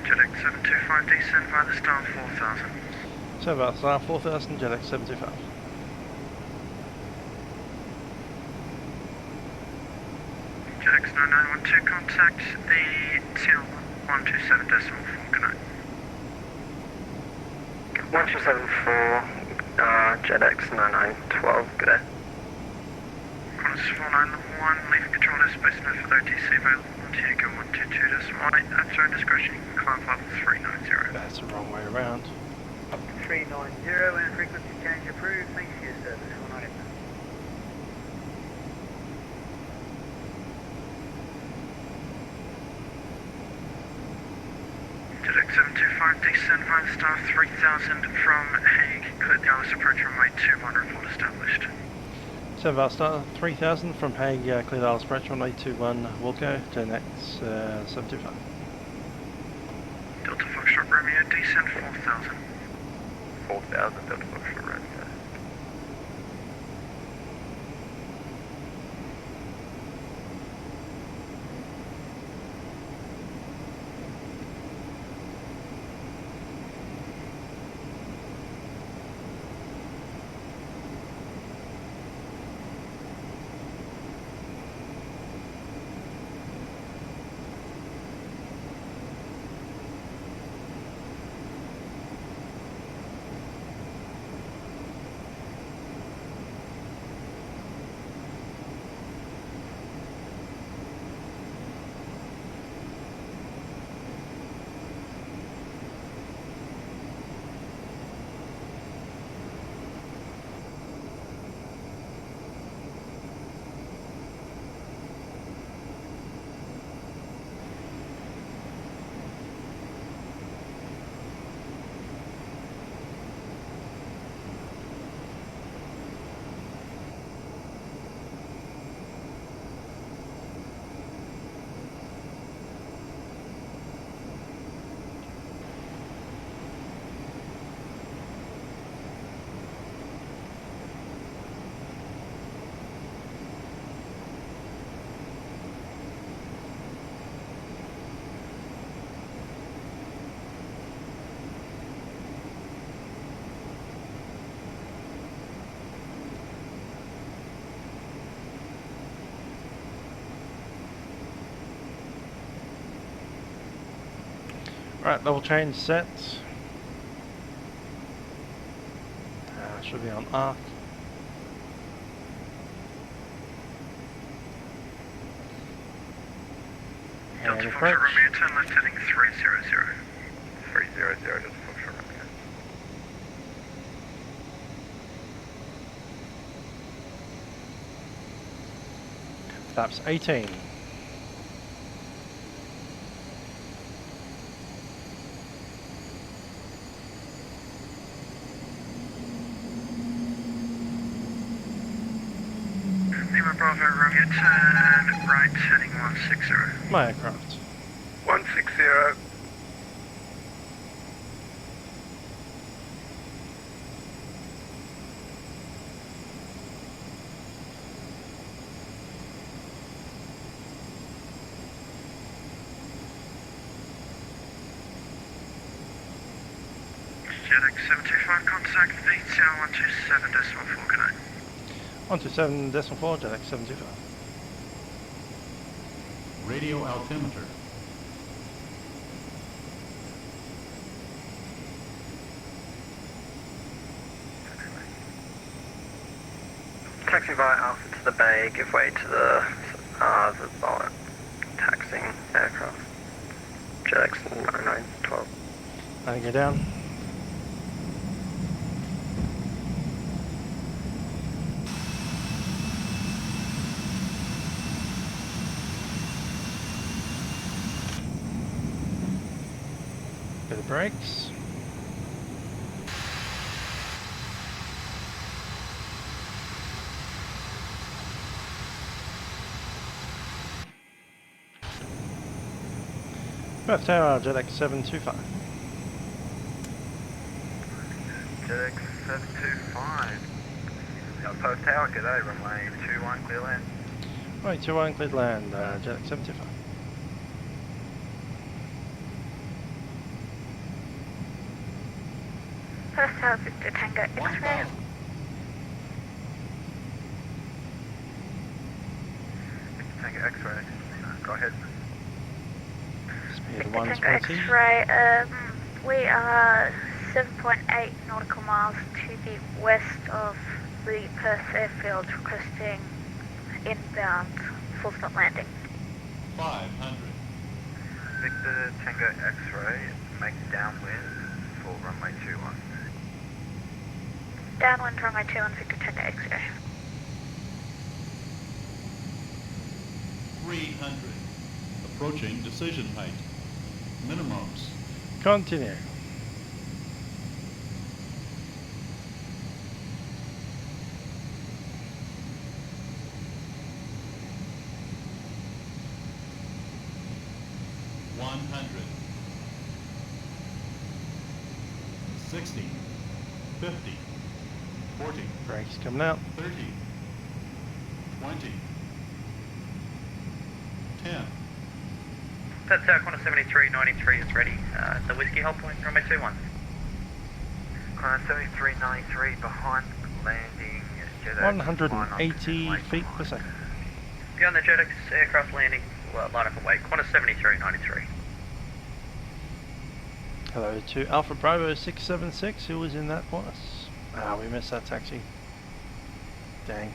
JetX 725, descend via the star 4000. So about star 4000, JetX 725. JetX 9912, contact the till 127.4, good night. 1274, JetX 9912, good day. Qantas 4911, leaving control airspace mode for the OTC available on Diego 122.8, at your own discretion, you can climb level 390. That's the wrong way around. 390 and frequency change approved. Thanks for your service. 198. JetX 725, descend via the star 3000 from Hague, cleared the ILS approach runway 21, report established. So about star 3000 from Hague, clear the ILS approach runway 21, Wilco to next 725. Delta Foxtrot Romeo, descend 4000. 4000, Delta Foxtrot Romeo. Right, level change set. Should be on arc. Delta And Foxtrot approach. Romeo, turn left heading 300. 300, Delta Foxtrot Romeo. Flaps 18. Lima Bravo Romeo, turn right heading 160. My aircraft. 160. JetX 725, contact VTL 127.4, good night. 127.4, JetX 725. Radio altimeter. Taxi via Alpha to the bay, give way to the bullet taxiing aircraft. JetX 9912. And go down. Bit of brakes. Perth Tower, JetX 725. JetX 725. Perth Tower, g'day, runway 21, clear land. Right, 21 cleared land, JetX 725. Perth Tower, Victor Tango X-ray. Victor Tango X-ray, go ahead. Speed Victor 120. Tango X-ray, we are 7.8 nautical miles to the west of the Perth airfield, requesting inbound full stop landing. 500. Victor Tango X-ray, make downwind for runway 21. Downwind runway 21, Victor Tango X-ray. 300. Approaching decision height. Minimums. Continue. $100. 60. 50. 40. Brakes coming out. 30. 20. 10. Perth Tower, corner 7393 is ready. The whiskey hold point, runway 21. Corner 7393 behind landing, JetX 180 feet per second. Beyond the JetX aircraft landing, line up away, corner 7393. Hello to Alpha Bravo 676, who was in that for us. Ah, we missed that taxi. Dang.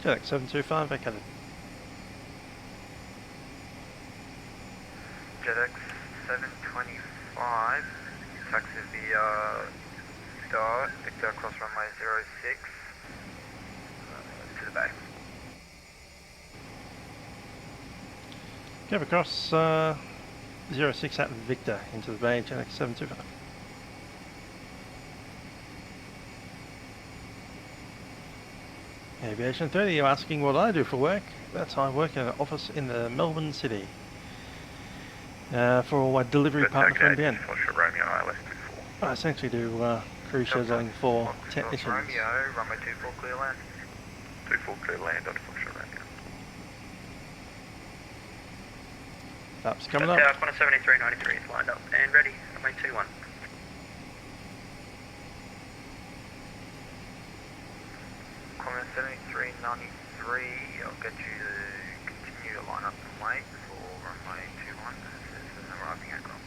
JetX 725 vacated. JetX 725, taxi via Star, Victor across runway 06 to the bay. Give across 06 at Victor into the bay, JetX 725. Aviation 30, you're asking what I do for work. That's I work in an office in the Melbourne City. for a delivery partner for NBN. Foster Romeo ILS 24. I essentially do crew scheduling for Foxtrot technicians. Romeo, runway 24 clear land. 24 clear land on Foster Romeo. That's coming up. Tower, Qantas 7393 is lined up and ready. Runway 21. Qantas 7393, I'll get you to continue to line up and wait for runway 21. This is an arriving aircraft.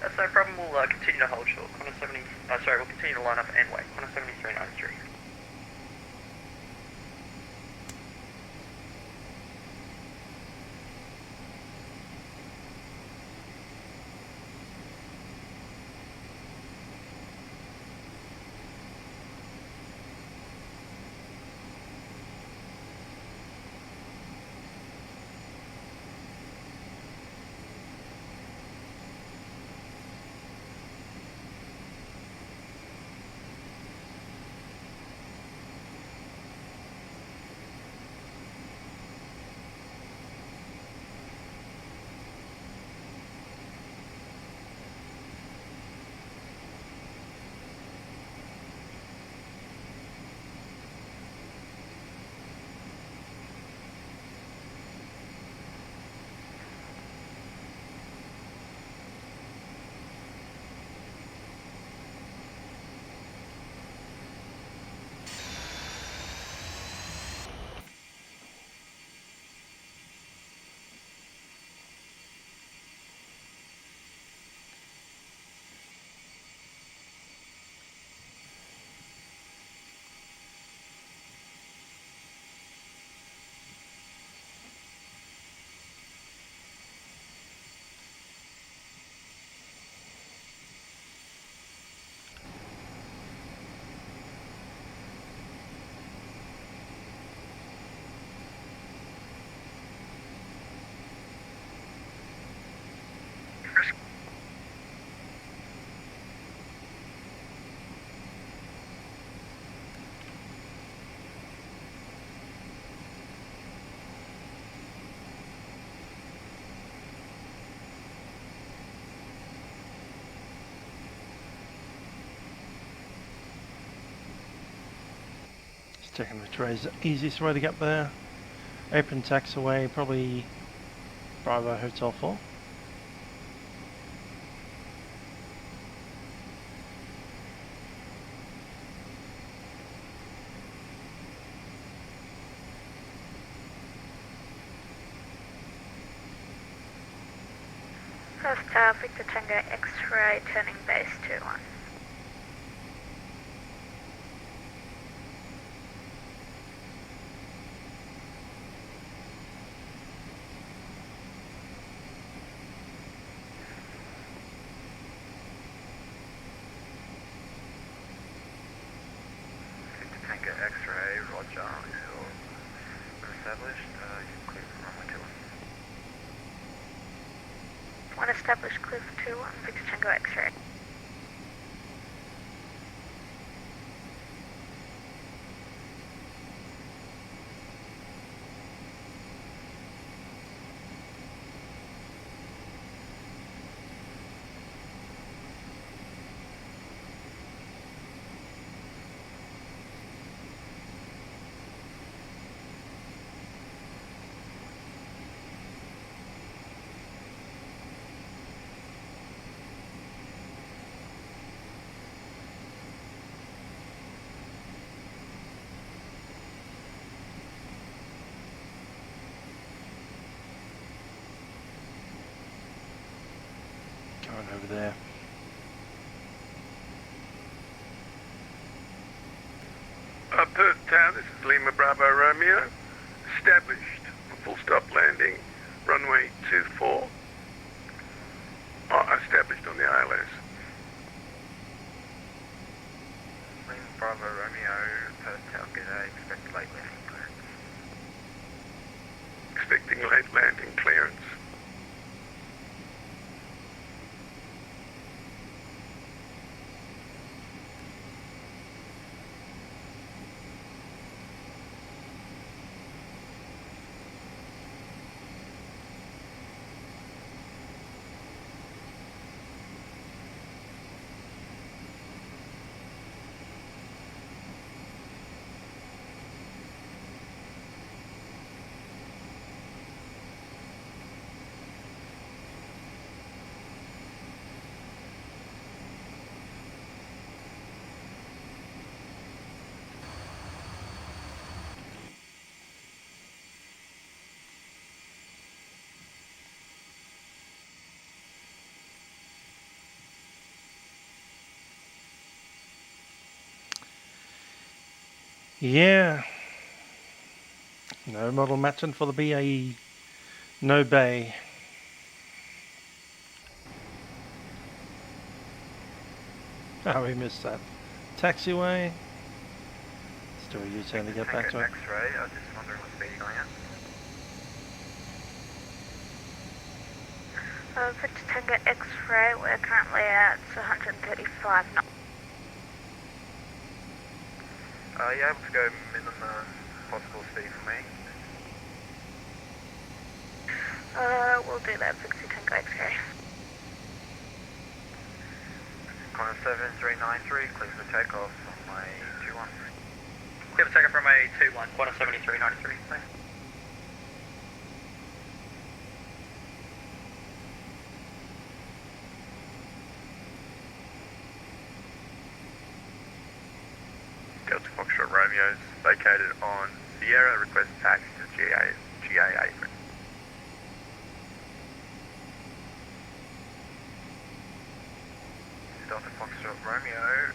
That's no problem, we'll continue to hold short. Qantas 70, we'll continue to line up and wait. Qantas 7393. Checking which way is the easiest way to get there. Open taxiway, probably Bravo Hotel 4. First tower, Victor Tango X-ray, turning base 21. Tango X-ray, roger, you're established, you're clear for runway 21. One established, clear for 21, Victor Tango X-ray. Going over there. Perth Tower, this is Lima Bravo Romeo. Established for full stop landing, runway 24. Established on the ILS. Lima Bravo Romeo, Perth Tower, g'day, expect late landing clearance. Expecting late landing clearance. Yeah. No model matching for the BAE. No bay. Oh, we missed that. Taxiway. Let's do a U-turn to get back to it. X-ray, I was just wondering what speed you're going at. Victor Tango X-ray, we're currently at 135 knots. Are you able to go minimum possible speed for me? We'll do that, Victor Tango X-ray. Connor 7393, clear for takeoff on my 21. Clear for takeoff from a 21, quarter 7393, please. Delta Foxtrot Romeo's located on Sierra, request taxi to GA apron. Delta Foxtrot Romeo,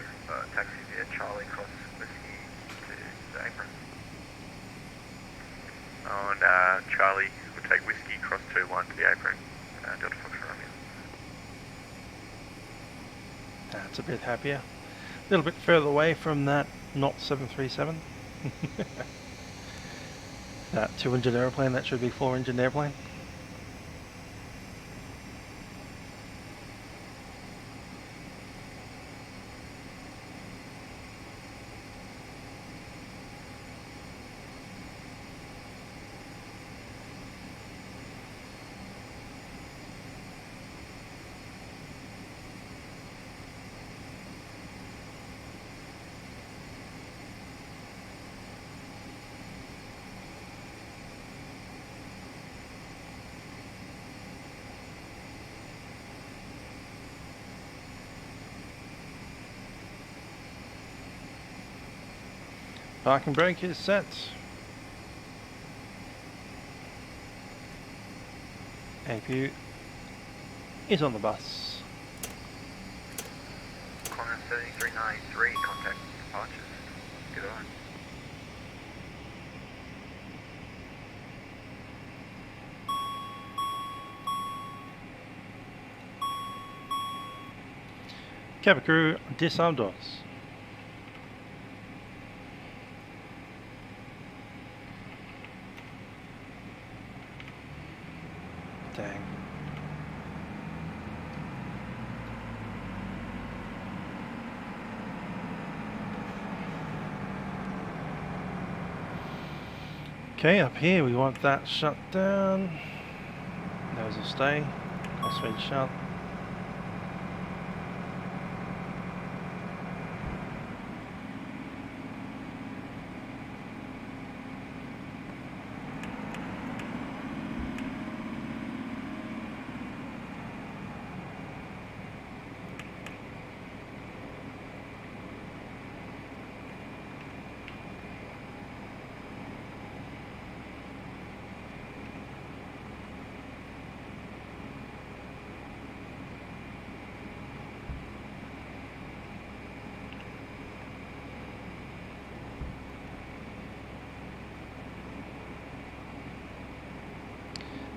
taxi via Charlie Cross Whiskey to the apron. On Charlie, we'll take Whiskey, cross 2-1 to the apron, Delta Foxtrot Romeo. That's a bit happier. A little bit further away from that not 737. That 2-engine airplane, that should be 4-engine airplane. Parking brake is set. APU is on the bus. Connor 7393, contact departures. Good on. Cabin crew, disarm doors. Dang. Okay, up here we want that shut down. Those will stay. Crossfade shut.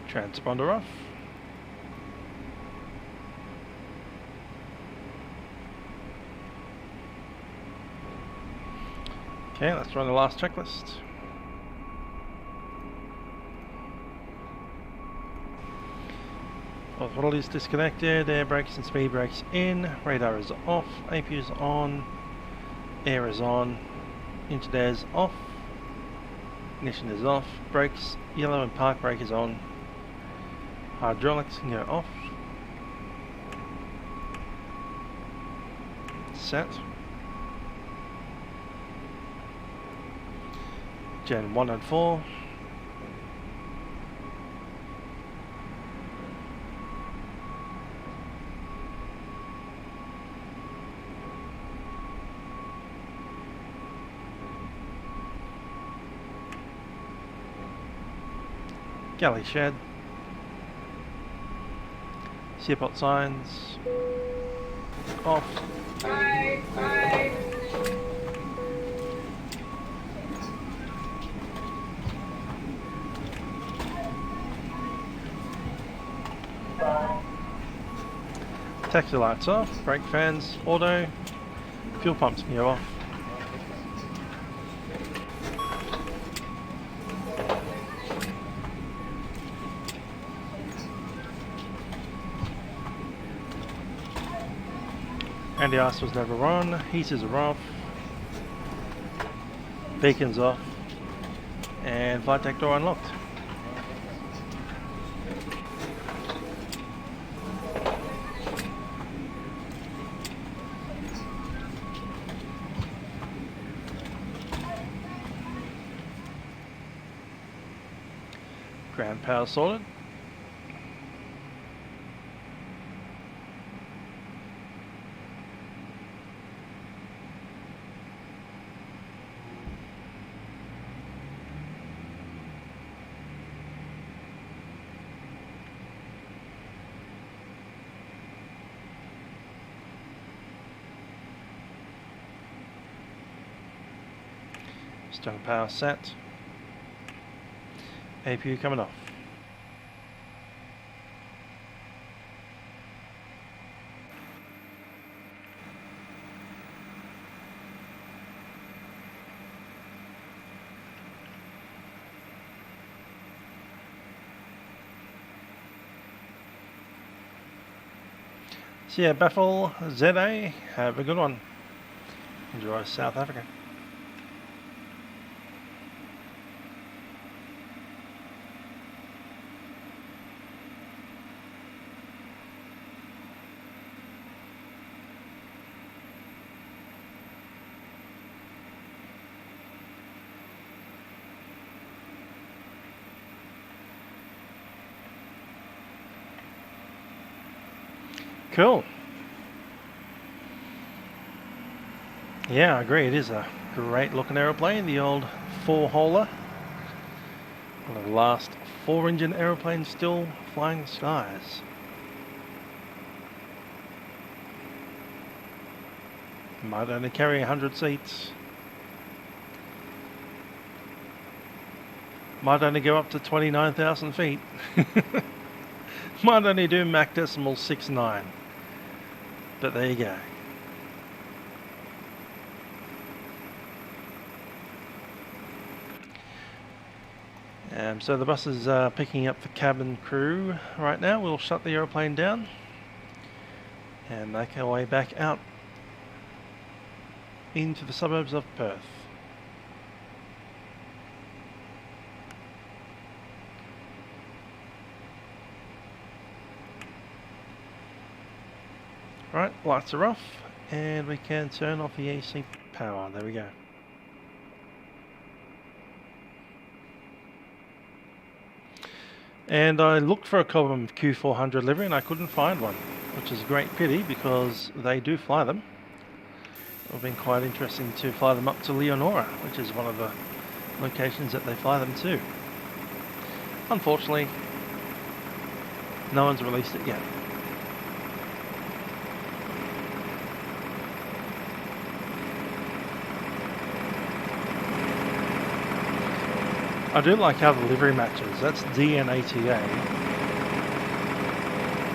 Transponder off. Okay, let's run the last checklist. Well, throttle is disconnected, air brakes and speed brakes in, radar is off, APU is on, air is on, engine air is off, ignition is off, brakes, yellow and park brake is on. Hydraulics can go off. Set. Gen 1 and 4. Galley shed. Seatbelt signs off. Bye. Taxi lights off, brake fans, auto, fuel pumps can go off. Anti-ice was never on, heaters are off, beacons off, and flight deck door unlocked. Ground power sorted. Strong power set. APU coming off. So yeah, Baffle ZA, have a good one. Enjoy South Africa. Cool. Yeah, I agree. It is a great looking aeroplane, the old four-holer. One of the last four-engine aeroplanes still flying the skies. Might only carry 100 seats. Might only go up to 29,000 feet. Might only do Mach decimal 69. But there you go. So the bus is picking up the cabin crew right now. We'll shut the aeroplane down and make our way back out into the suburbs of Perth. Right, lights are off and we can turn off the AC power. There we go. And I looked for a Cobham Q400 livery and I couldn't find one, which is a great pity because they do fly them. It would have been quite interesting to fly them up to Leonora, which is one of the locations that they fly them to. Unfortunately, no one's released it yet. I do like how the livery matches. That's DNATA,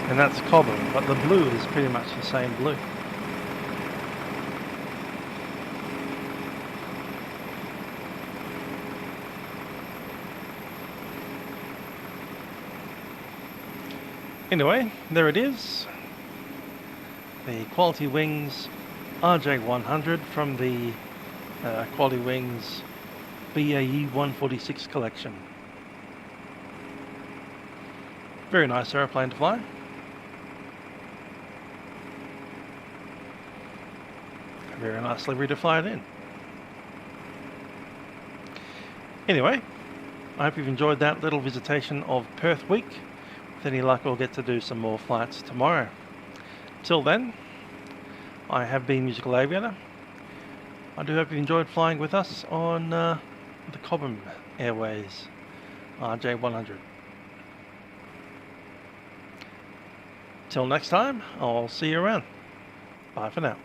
and that's Cobham, but the blue is pretty much the same blue. Anyway, there it is. The QualityWings RJ100 from the QualityWings BAE 146 collection. Very nice aeroplane to fly. Very nice livery to fly it in. Anyway, I hope you've enjoyed that little visitation of Perth week. With any luck, I'll get to do some more flights tomorrow. Till then, I have been Musical Aviator. I do hope you enjoyed flying with us on the Cobham Airways RJ100. Till next time, I'll see you around. Bye for now.